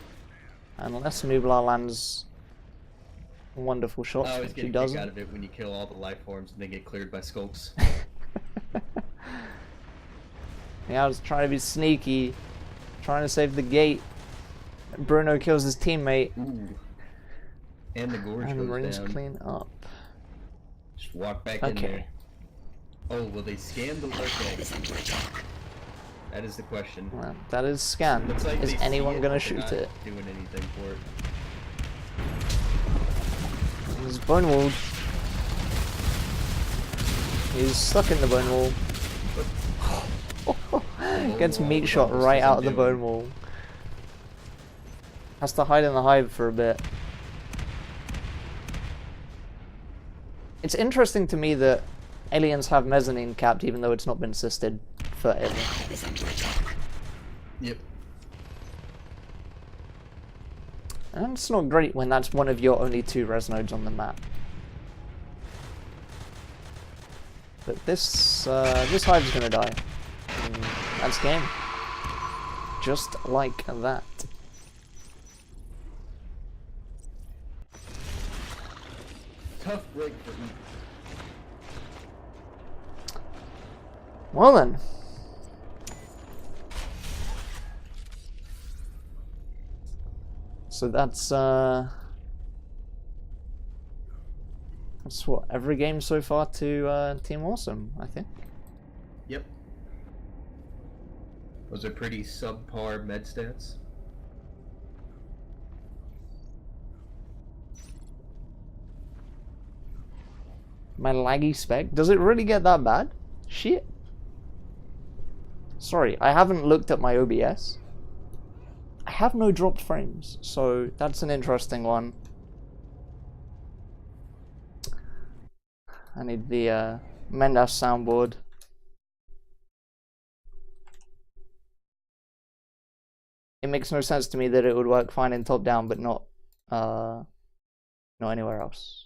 Unless Nublar lands wonderful shots, I always which get he a kick doesn't. out of it when you kill all the life forms and they get cleared by skulks. Yeah, I was trying to be sneaky, trying to save the gate. Bruno kills his teammate. Ooh. And the gorge And the goes Marines down. clean up. Just walk back in there. Okay. Oh, will they scan the lurk egg? That is the question. Well, that is scanned. Looks like Is they see anyone it, gonna but they're shoot not it? doing anything for it. He's bone walled. He's stuck in the bone wall. Gets wall meat was shot almost right out of the doing. bone wall. Has to hide in the hive for a bit. It's interesting to me that aliens have mezzanine capped even though it's not been assisted forever. Yep. And it's not great when that's one of your only 2 res nodes on the map. But this hive's gonna die. And that's game. Just like that. Tough break for me. Well then. So that's what, every game so far to Team Awesome, I think. Yep. Those are pretty subpar med stats. My laggy spec, does it really get that bad? Shit. Sorry, I haven't looked at my OBS. I have no dropped frames, so that's an interesting one. I need the Mendas soundboard. It makes no sense to me that it would work fine in top down, but not anywhere else.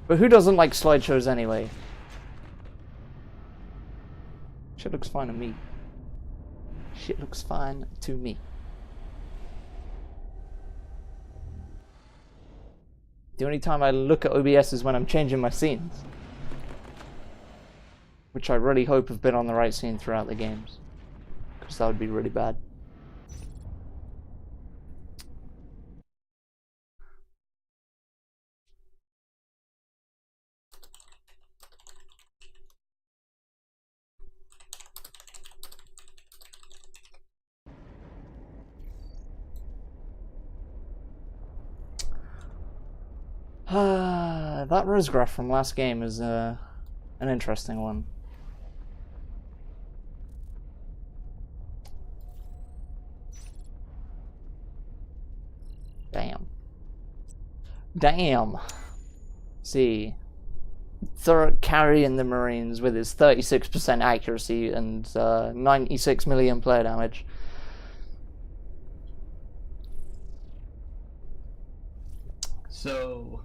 But who doesn't like slideshows anyway? Shit looks fine to me. Shit looks fine to me. The only time I look at OBS is when I'm changing my scenes. Which I really hope have been on the right scene throughout the games. Because that would be really bad. That res graph from last game is an interesting one. Damn. Damn. See. Thurrock carrying the Marines with his 36% accuracy and 96 million player damage. So,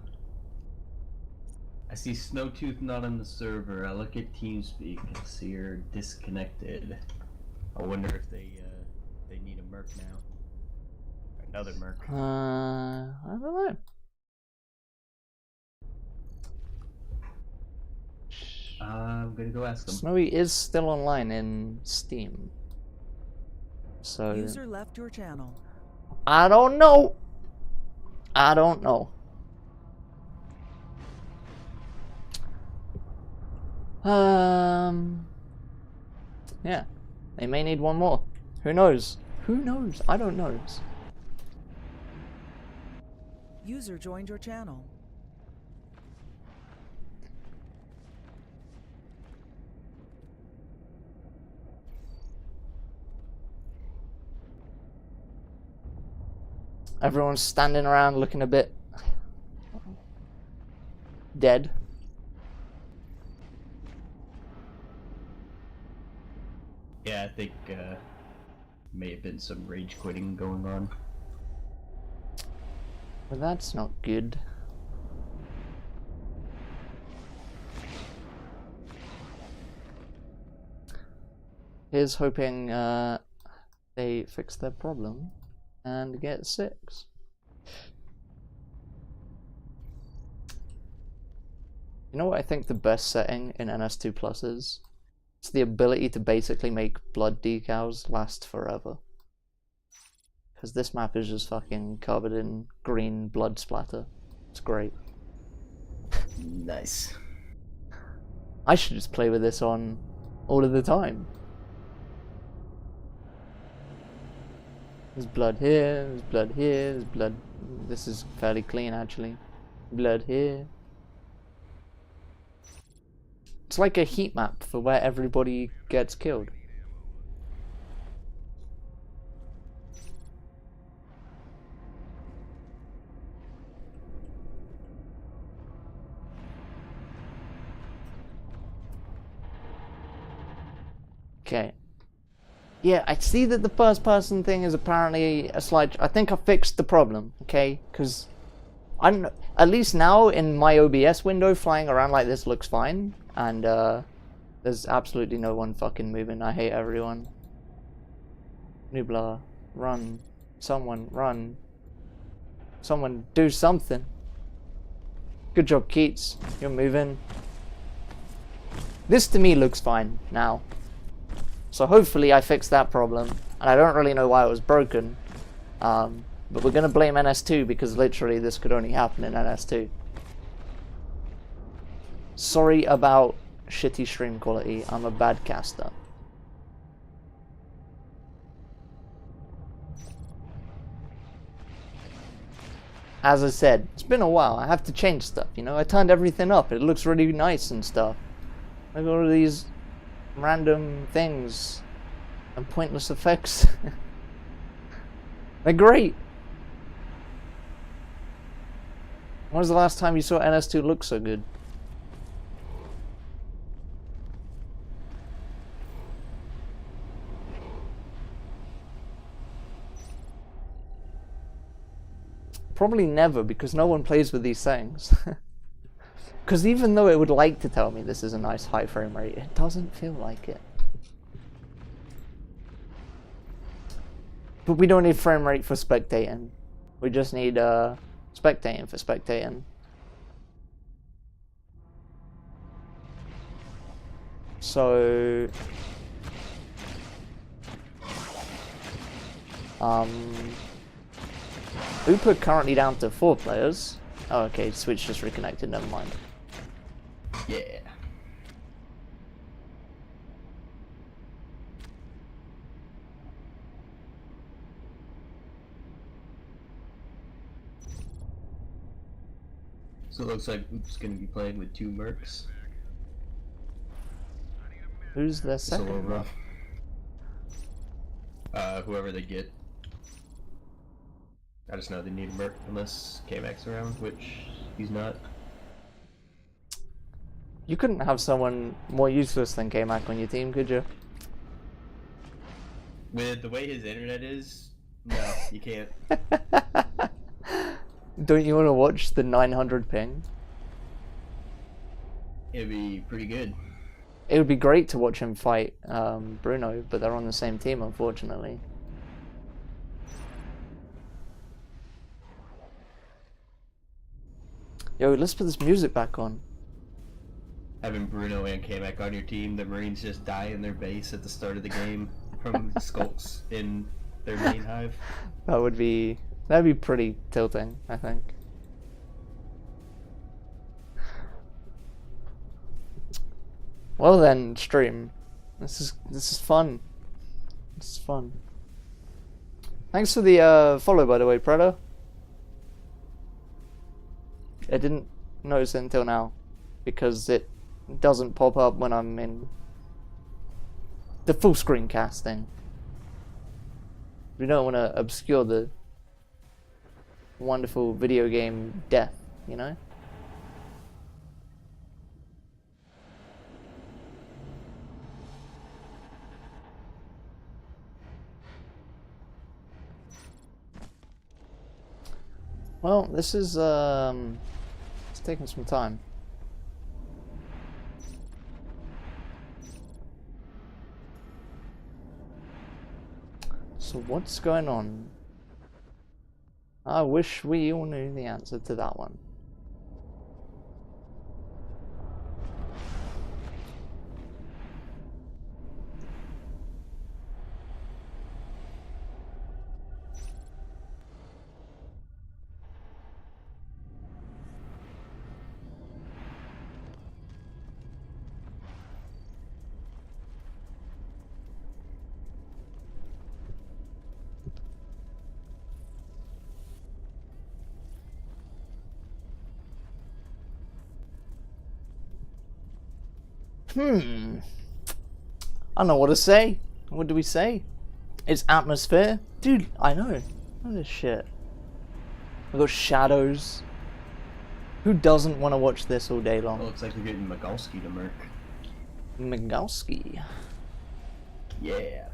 I see Snowtooth not on the server. I look at TeamSpeak and see her disconnected. I wonder if they need a merc now. Another merc. I don't know. I'm gonna go ask them. Snowy is still online in Steam. So User left your channel. I don't know. I don't know. Yeah. They may need one more. Who knows? Who knows? I don't know. User joined your channel. Everyone's standing around looking a bit dead. Yeah, I think may have been some rage quitting going on. Well, that's not good. Here's hoping they fix their problem and get 6. You know what I think the best setting in NS2 Plus is? It's the ability to basically make blood decals last forever. Because this map is just fucking covered in green blood splatter. It's great. Nice. I should just play with this on all of the time. There's blood here, there's blood here, there's blood... This is fairly clean actually. Blood here. It's like a heat map for where everybody gets killed. Okay. Yeah, I see that the first person thing is apparently a slight... I think I fixed the problem, okay? Because I'm at least now in my OBS window, flying around like this looks fine. And there's absolutely no one fucking moving. I hate everyone. Nublar, run. Someone, run. Someone, do something. Good job, Keats. You're moving. This to me looks fine now. So hopefully I fixed that problem. And I don't really know why it was broken. But we're going to blame NS2 because literally this could only happen in NS2. Sorry about shitty stream quality. I'm a bad caster. As I said, it's been a while. I have to change stuff, you know? I turned everything up. It looks really nice and stuff. I got all these random things and pointless effects. They're great. When was the last time you saw NS2 look so good? Probably never, because no one plays with these things. Because even though it would like to tell me this is a nice high frame rate, it doesn't feel like it. But we don't need frame rate for spectating. We just need spectating for spectating. So... Upa currently down to 4 players. Oh, okay, Switch just reconnected, never mind. Yeah. So it looks like Oop's gonna be playing with 2 mercs. Who's the It's a little second? rough. Whoever they get. I just know they need a merc unless K-Mac's around, which he's not. You couldn't have someone more useless than K-Mac on your team, could you? With the way his internet is, no, you can't. Don't you want to watch the 900 ping? It'd be pretty good. It would be great to watch him fight Bruno, but they're on the same team, unfortunately. Yo, let's put this music back on. Having Bruno and K-Mac on your team, the Marines just die in their base at the start of the game from skulks in their main hive. That'd be pretty tilting, I think. Well then, stream. This is fun. This is fun. Thanks for the follow, by the way, Predator. I didn't notice it until now because it doesn't pop up when I'm in the full screen casting. We don't want to obscure the wonderful video game death, you know? Well, this is it's taking some time. So what's going on? I wish we all knew the answer to that one. I don't know what to say. What do we say? It's atmosphere? Dude, I know. What this shit? We've got shadows. Who doesn't want to watch this all day long? Well, looks like we're getting Migalski to murk. Migalski. Yeah.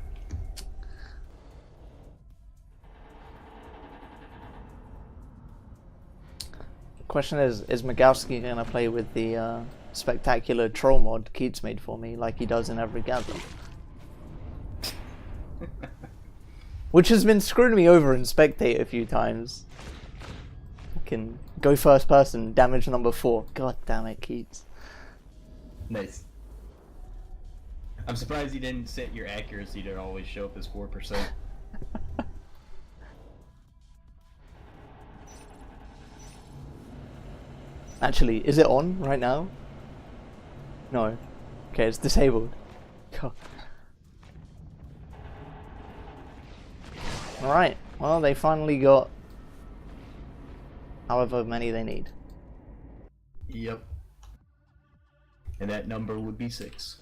Question is Migalski gonna play with the spectacular troll mod Keats made for me like he does in every gather? Which has been screwing me over in Spectate a few times. I can go first person, damage number 4. God damn it, Keats. Nice. I'm surprised you didn't set your accuracy to always show up as 4%. Actually, is it on right now? No. Okay, it's disabled. God. Alright, well they finally got however many they need. Yep. And that number would be 6.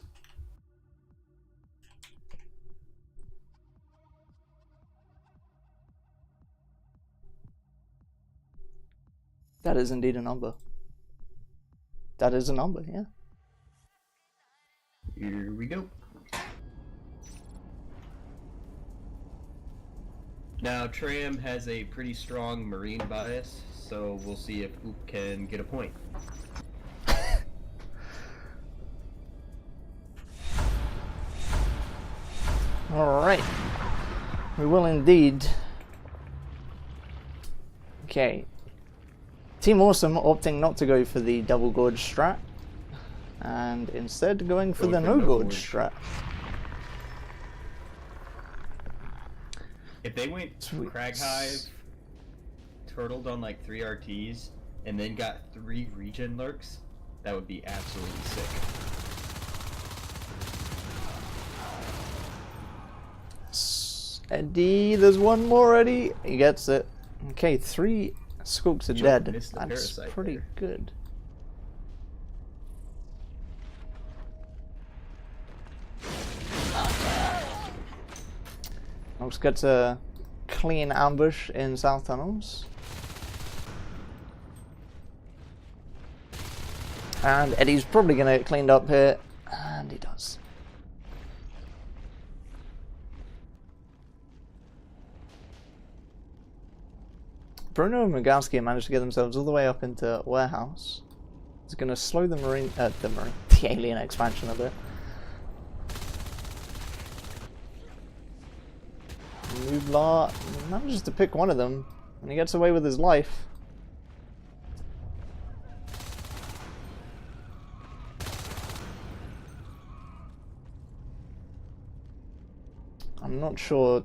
That is indeed a number. That is a number, yeah. Here we go. Now, Tram has a pretty strong Marine bias, so we'll see if Oop can get a point. Alright. We will indeed. Okay. Team Awesome opting not to go for the double gorge strat, and instead going for the no gorge strat. If they went Crag Hive, turtled on like 3 RTs, and then got 3 regen lurks, that would be absolutely sick. Eddie, there's one more, Eddie. He gets it. Okay, 3 Skulks are dead. That's pretty good. Looks gets a clean ambush in South Tunnels. And Eddie's probably going to get cleaned up here. And he does. Bruno and Migalski managed to get themselves all the way up into Warehouse. It's going to slow the the alien expansion a bit. Nublar manages to pick one of them, and he gets away with his life. I'm not sure.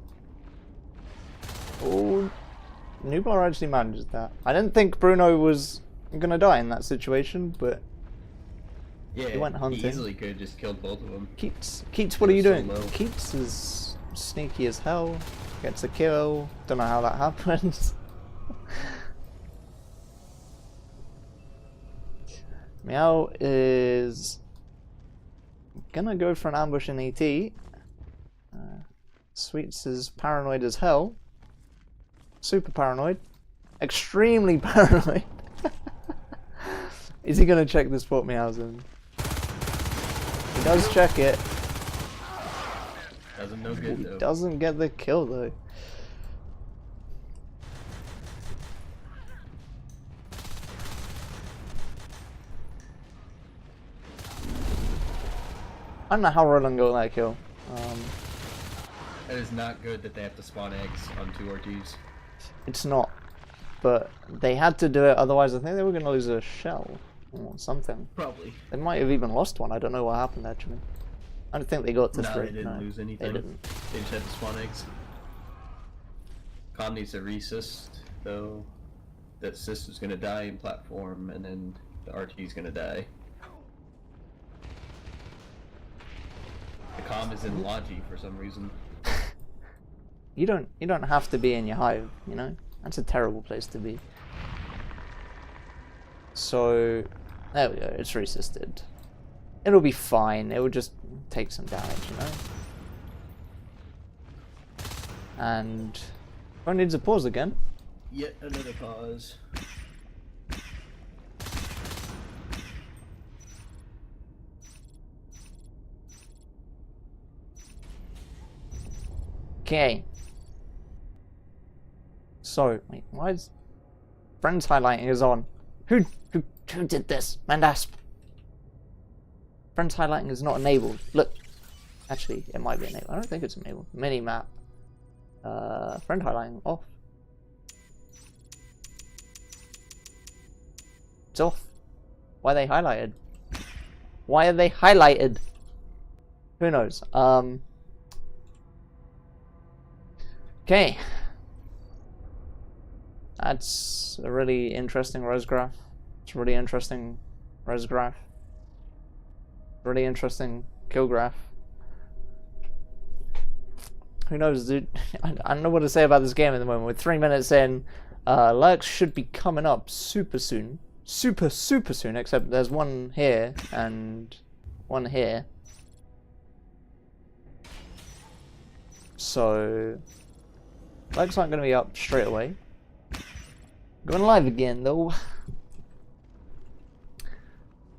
Oh, Nublar actually manages that. I didn't think Bruno was gonna die in that situation, but yeah, he went hunting. He easily could have just killed both of them. Keats, what are you doing? Low. Keats is sneaky as hell. Gets a kill. Don't know how that happens. Meow is gonna go for an ambush in ET. Sweets is paranoid as hell. Super paranoid. Extremely paranoid. Is he gonna check this Fort Meowsen? He does check it. Doesn't know good though. He doesn't get the kill though. don't know how Roland got that kill. It is not good that they have to spawn eggs on 2 RTs. It's not. But they had to do it, otherwise I think they were going to lose a shell or something. Probably. They might have even lost one. I don't know what happened actually. I don't think they got to No, 3. they didn't lose anything. They didn't. They just had to spawn eggs. Com needs to resist, though. That Sys is going to die in platform, and then the RT is going to die. The Com is in Logi for some reason. You don't have to be in your hive, you know? That's a terrible place to be. So there we go, it's resisted. It'll be fine, it will just take some damage, you know? And phone needs a pause again. Yet another pause. Okay. So, wait, why is friends highlighting is on? Who did this? Mandasp. Friends highlighting is not enabled. Look. Actually, it might be enabled. I don't think it's enabled. Minimap. Friend highlighting off. It's off. Why are they highlighted? Why are they highlighted? Who knows? Okay. That's a really interesting res graph. It's a really interesting res graph. Really interesting kill graph. Who knows, dude? I don't know what to say about this game at the moment. We're 3 minutes in. Lurks should be coming up super soon. Super soon, except there's one here and one here. So Lurks aren't going to be up straight away. Going live again though.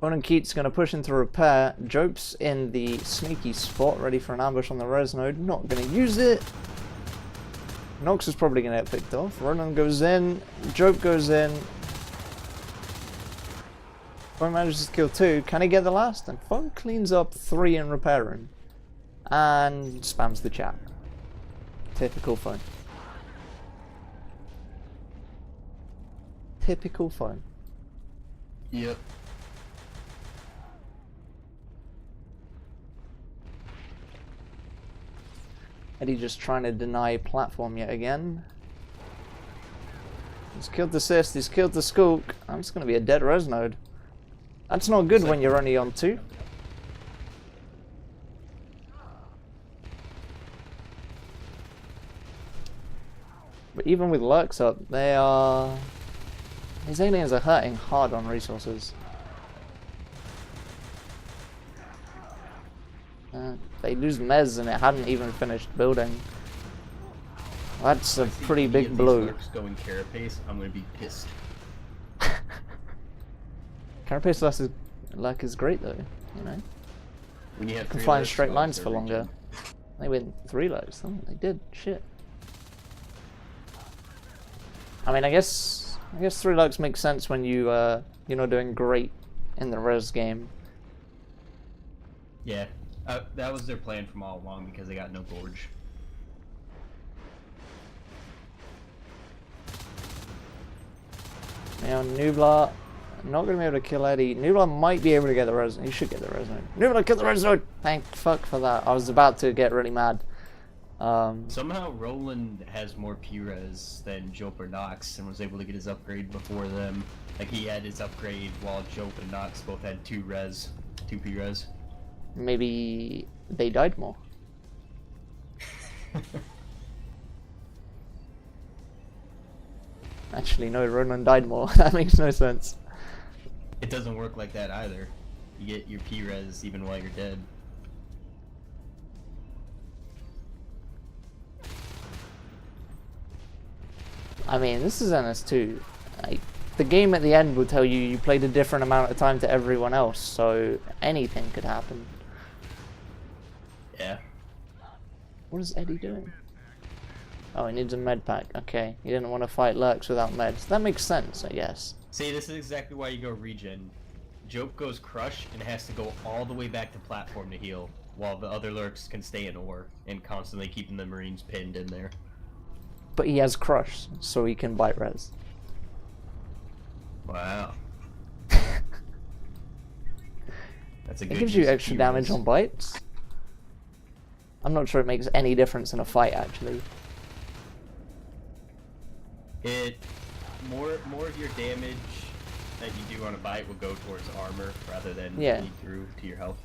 Owen Keats going to push into repair. Jope's in the sneaky spot, ready for an ambush on the res node. Not going to use it. Nox is probably going to get picked off. Ronan goes in. Jope goes in. Phone manages to kill 2. Can he get the last? And Phone cleans up 3 in repairing. And spams the chat. Typical Phone. Typical Phone. Yep. Eddie just trying to deny platform yet again. He's killed the Sist, he's killed the Skook. I'm just going to be a dead res node. That's not good when you're only on 2. But even with Lurks up, they are... These aliens are hurting hard on resources. They lose Mez and it hadn't even finished building. That's a pretty big blow. Going carapace, I'm gonna be pissed. Carapace luck is great though, you know. When you have can fly in straight lines for longer. They win 3 lows. Oh, they did. Shit. I mean, I guess 3 lugs makes sense when you you're not doing great in the res game. Yeah. That was their plan from all along because they got no gorge. Now Nublar not going to be able to kill Eddie. Nublar might be able to get the res. He should get the res node. Nublar kill the res node! Thank fuck for that. I was about to get really mad. Somehow Roland has more P-res than Jope or Nox and was able to get his upgrade before them. Like he had his upgrade while Jope and Nox both had 2 P-res. Maybe they died more. Actually, no, Ronan died more. That makes no sense. It doesn't work like that either. You get your P-res even while you're dead. I mean, this is NS2. The game at the end will tell you you played a different amount of time to everyone else, so anything could happen. Yeah. What is Eddie doing? Oh, he needs a med pack. Okay, he didn't want to fight Lurks without meds. That makes sense, I guess. See, this is exactly why you go regen. Jope goes crush and has to go all the way back to platform to heal. while the other lurks can stay in ore and constantly keeping the Marines pinned in there. But he has crush, so he can bite res. Wow. That's a good It gives you use of extra keywords. damage on bites. I'm not sure it makes any difference in a fight, actually. It more of your damage that you do on a bite will go towards armor rather than bleed through to your health.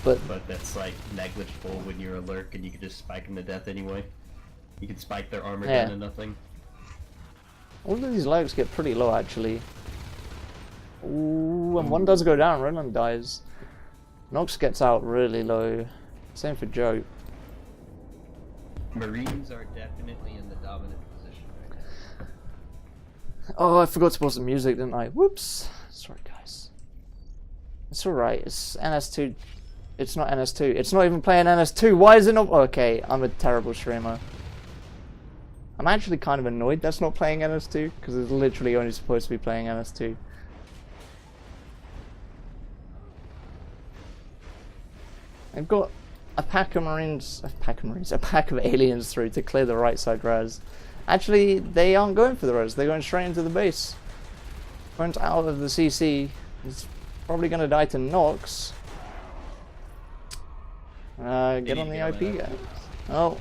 But that's like negligible when you're a lurk and you can just spike them to death anyway. You can spike their armor down to nothing. All of these lurks get pretty low, actually. Ooh, and one does go down, Roland dies. Nox gets out really low. Same for Joe. Marines are definitely in the dominant position right now. Oh, I forgot to pause the music, didn't I? Whoops. Sorry, guys. It's alright. It's NS2. It's not NS2. It's not even playing NS2. Why is it not? Okay, I'm a terrible streamer. I'm actually kind of annoyed that's not playing NS2, because it's literally only supposed to be playing NS2. I've got a pack of aliens through to clear the right side res. Actually, they aren't going for the res, they're going straight into the base. Went out of the CC. He's probably going to die to Nox. Get on the IP, guys. Oh,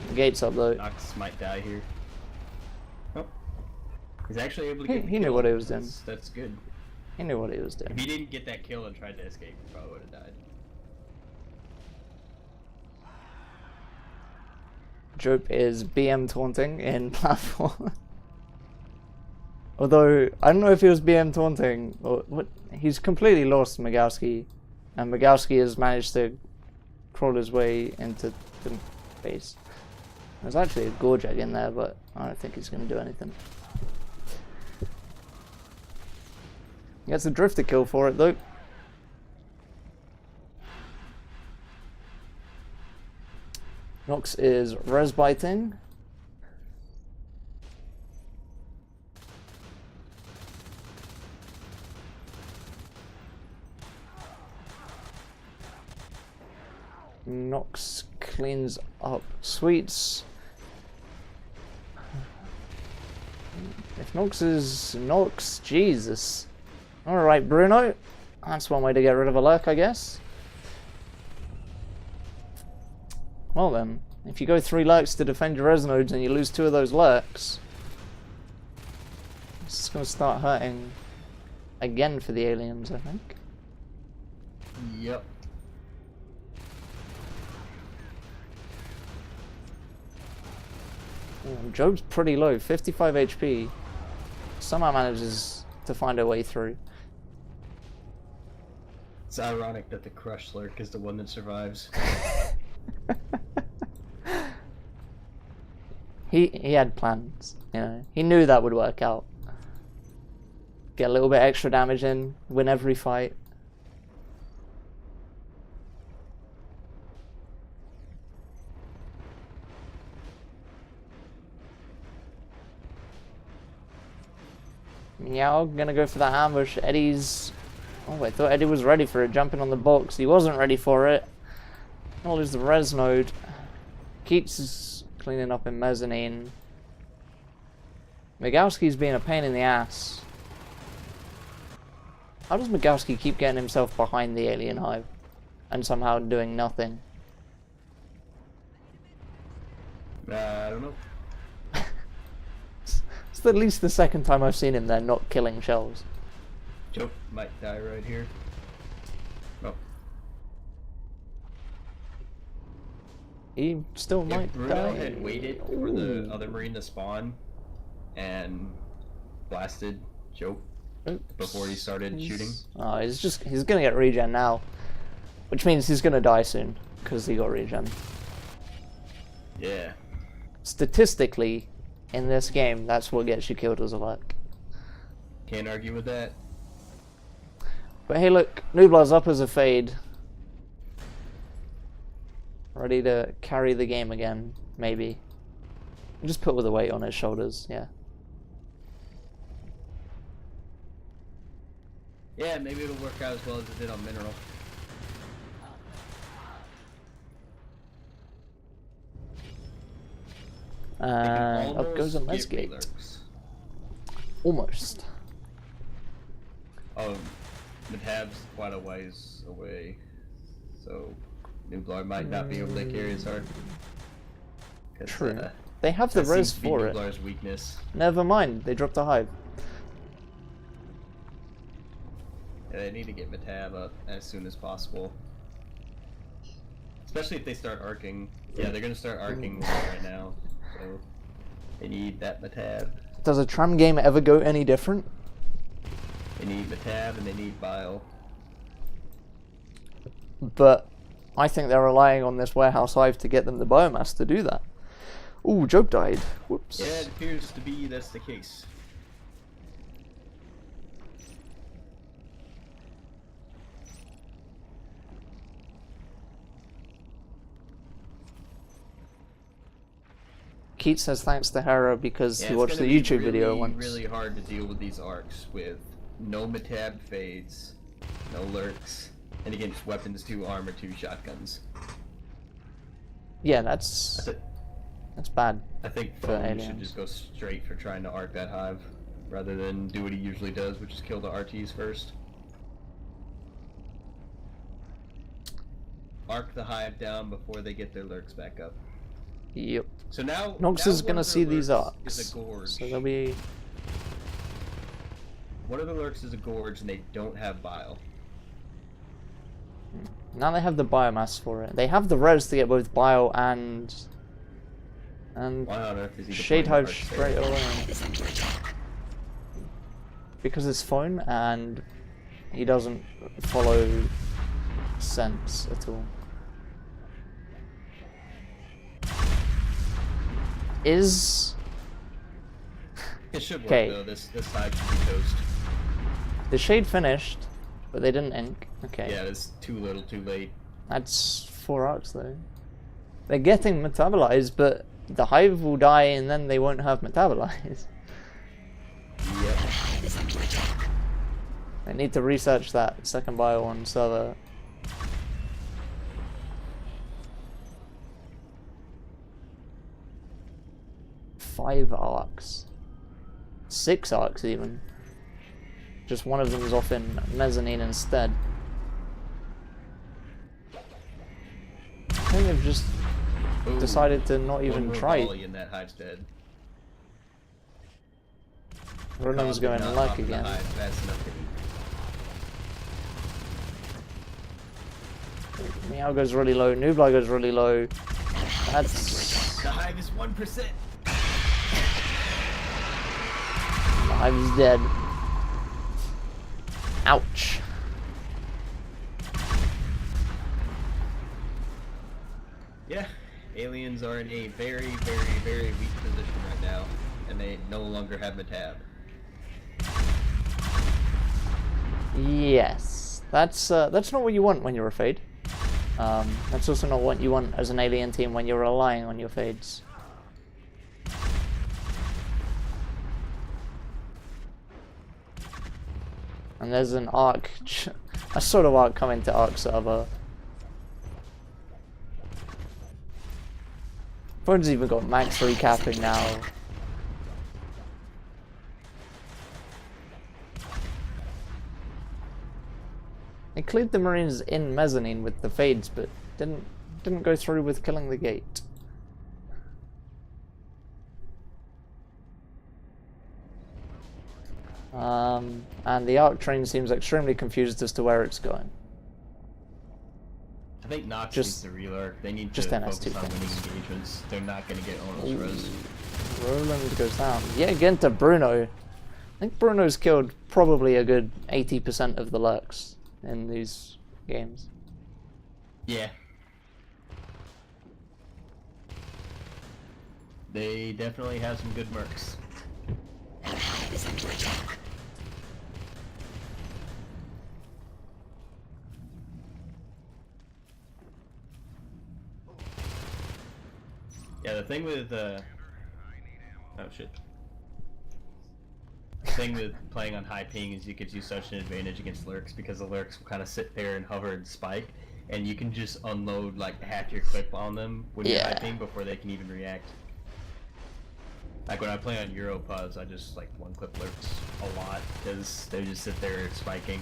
the gate's up though. Nox might die here. Oh. He's actually able to get He knew what he was doing. That's good. He knew what he was doing. If he didn't get that kill and tried to escape, he probably would have died. Jope is BM taunting in platform. Although, I don't know if he was BM taunting or what. He's completely lost Migowski, and Migowski has managed to crawl his way into the base. There's actually a Gorjek in there, but I don't think he's going to do anything. He gets a drifter kill for it though. Nox is res biting. Nox cleans up sweets. If Nox is Nox, Jesus. Alright, Bruno. That's one way to get rid of a lurk, I guess. Well then, if you go 3 lurks to defend your res nodes and you lose 2 of those lurks, it's going to start hurting again for the aliens, I think. Yep. Jobe's pretty low, 55 HP. Somehow manages to find a way through. It's ironic that the Crush Lurk is the one that survives. He had plans, you know. He knew that would work out. Get a little bit extra damage in, win every fight. Meow, gonna go for that ambush. Eddie's... Oh, I thought Eddie was ready for it, jumping on the box. He wasn't ready for it. I'll lose the res node. Keats cleaning up in mezzanine. Migowski's being a pain in the ass. How does Migowski keep getting himself behind the alien hive and somehow doing nothing? I don't know. It's at least the second time I've seen him there not killing shells. Joke might die right here. Oh. He still might If Bruno die. had waited for the other Marine to spawn and blasted Joke before he started shooting. Oh, he's gonna get regen now. Which means he's gonna die soon, because he got regen. Yeah. Statistically, in this game, that's what gets you killed as a lurk. Can't argue with that. But hey look, Nublar's up as a fade. Ready to carry the game again, maybe. Just put with the weight on his shoulders, yeah. Yeah, maybe it'll work out as well as it did on Mineral. And up goes a mess gate. Almost. Oh, Matab's quite a ways away, so Nublar might not be able to carry his heart. True. They have the res for it. Nublar's weakness. Never mind, they dropped a hive. Yeah, they need to get Matab up as soon as possible. Especially if they start arcing. Yeah, they're gonna start arcing right now, so they need that Matab. Does a Tram game ever go any different? They need Matab and they need Bile. But I think they're relying on this warehouse hive to get them the biomass to do that. Ooh, Joke died. Whoops. Yeah, it appears to be that's the case. Keat says thanks to Hera because he watched the YouTube YouTube video once. It's really hard to deal with these arcs with no Matab fades, no lurks, and against weapons 2 armor 2 shotguns. Yeah, that's bad. I think for Foam aliens. should just go straight for trying to arc that hive, rather than do what he usually does, which is kill the RTs first. Arc the hive down before they get their lurks back up. Yep. So now Nox now is one gonna of their see these lurks arcs. is a gorge. So they'll be... One of the lurks is a gorge and they don't have bile. Now they have the biomass for it. They have the res to get both bio and Why on earth is he Shade deploying Hive the straight arcs away. Because it's phone and he doesn't follow sense at all. Is... It should work Okay. though, this side should be toast. The shade finished, but they didn't ink. Okay. Yeah, it's too little too late. That's 4 arcs though. They're getting metabolized, but the hive will die and then they won't have metabolized. Yep. I need to research that second bio on server. Five arcs. 6 arcs even. Just one of them is off in mezzanine instead. I think they've just Ooh, decided to not even one more try. volley in that hive's dead. Runon's Probably going not luck popping the again. hive fast enough to eat. Meow goes really low, Nublar goes really low. That's... The hive is 1%. The hive is dead. Ouch. Yeah, aliens are in a very, very, very weak position right now, and they no longer have Matab. Yes. That's not what you want when you're a Fade. That's also not what you want as an alien team when you're relying on your Fades. And there's an arc, a sort of arc coming to Arc server. Phone's even got max recapping now. They cleared the Marines in mezzanine with the Fades, but didn't go through with killing the gate. And the Arc train seems extremely confused as to where it's going. I think Nox Just- needs to relarc. They need to just focus NS2 on winning things. engagements. They're not going to get Ono's res. Roland goes down. Yet again to Bruno. I think Bruno's killed probably a good 80% of the lurks in these games. Yeah. They definitely have some good mercs. Yeah, the thing with oh shit. The thing with playing on high ping is it gives you such an advantage against lurks because the lurks will kind of sit there and hover and spike, and you can just unload like half your clip on them when you're high Yeah. ping before they can even react. Like when I play on Europause, I just like one-clip lurks a lot because they just sit there spiking,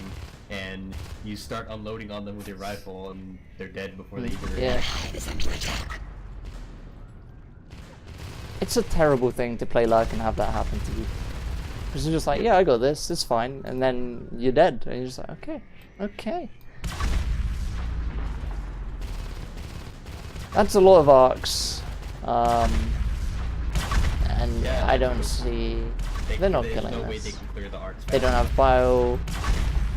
and you start unloading on them with your rifle, and they're dead before they even. Yeah. It's a terrible thing to play Lurk and have that happen to you. Because you're just like, yeah, I got this, it's fine, and then you're dead, and you're just like, okay, okay. That's a lot of arcs, and Yeah, I don't see. They're not killing no way us. they can clear the arcs. They don't have bio.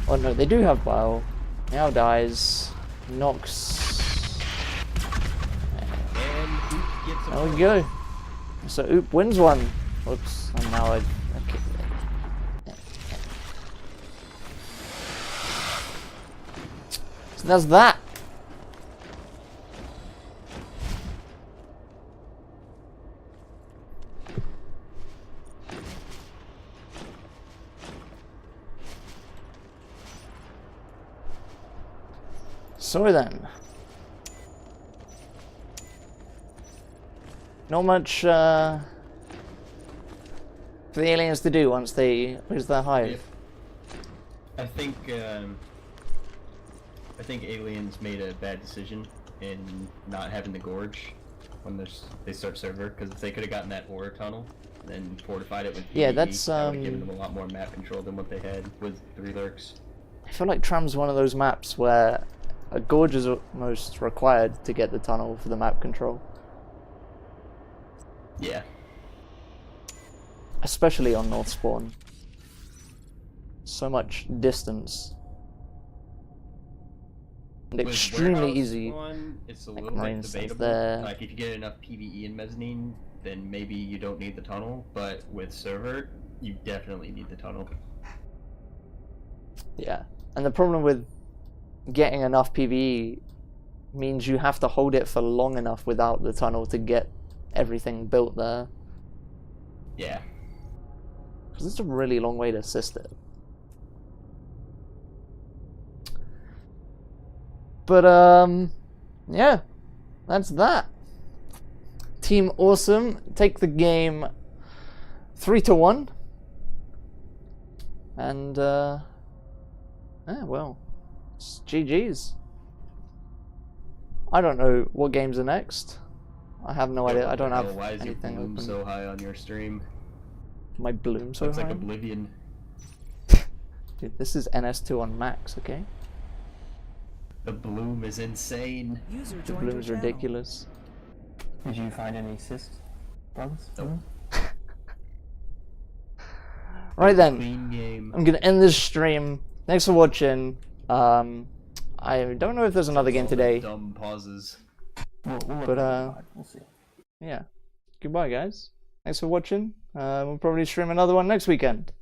Oh no, they do have bio. Now dies. Nox. And Oop gets a There we go. So Oop wins one. Oops, and now I kicked it. So that's that. So then, not much for the aliens to do once they lose their hive. I think aliens made a bad decision in not having the gorge when they start server, because if they could have gotten that ore tunnel, then fortified it with PvE, Yeah, that's that would have given them a lot more map control than what they had with 3 lurks. I feel like Tram's one of those maps where a gorge is almost required to get the tunnel for the map control. Yeah. Especially on North Spawn. So much distance. And With extremely warehouse easy. Spawn, it's a like little marine bit stuff debatable. there. Like if you get enough PvE and mezzanine, then maybe you don't need the tunnel. But with server, you definitely need the tunnel. Yeah. And the problem with getting enough PvE means you have to hold it for long enough without the tunnel to get everything built there. Yeah. Because it's a really long way to assist it. But yeah, that's that. Team Awesome take the game 3-1. And yeah, well, it's GG's. I don't know what games are next. I have no idea. I don't have Why is your anything bloom open. so high on your stream? My bloom so Looks high. like Oblivion. Dude, this is NS2 on max, okay? The bloom is insane. User The joined your bloom's channel. ridiculous. Did you find any cyst bugs? Nope. Right then, Clean game. I'm gonna end this stream. Thanks for watching. I don't know if there's another game All the today, Dumb pauses. We'll look but at it. We'll see. yeah. Goodbye, guys. Thanks for watching. We'll probably stream another one next weekend.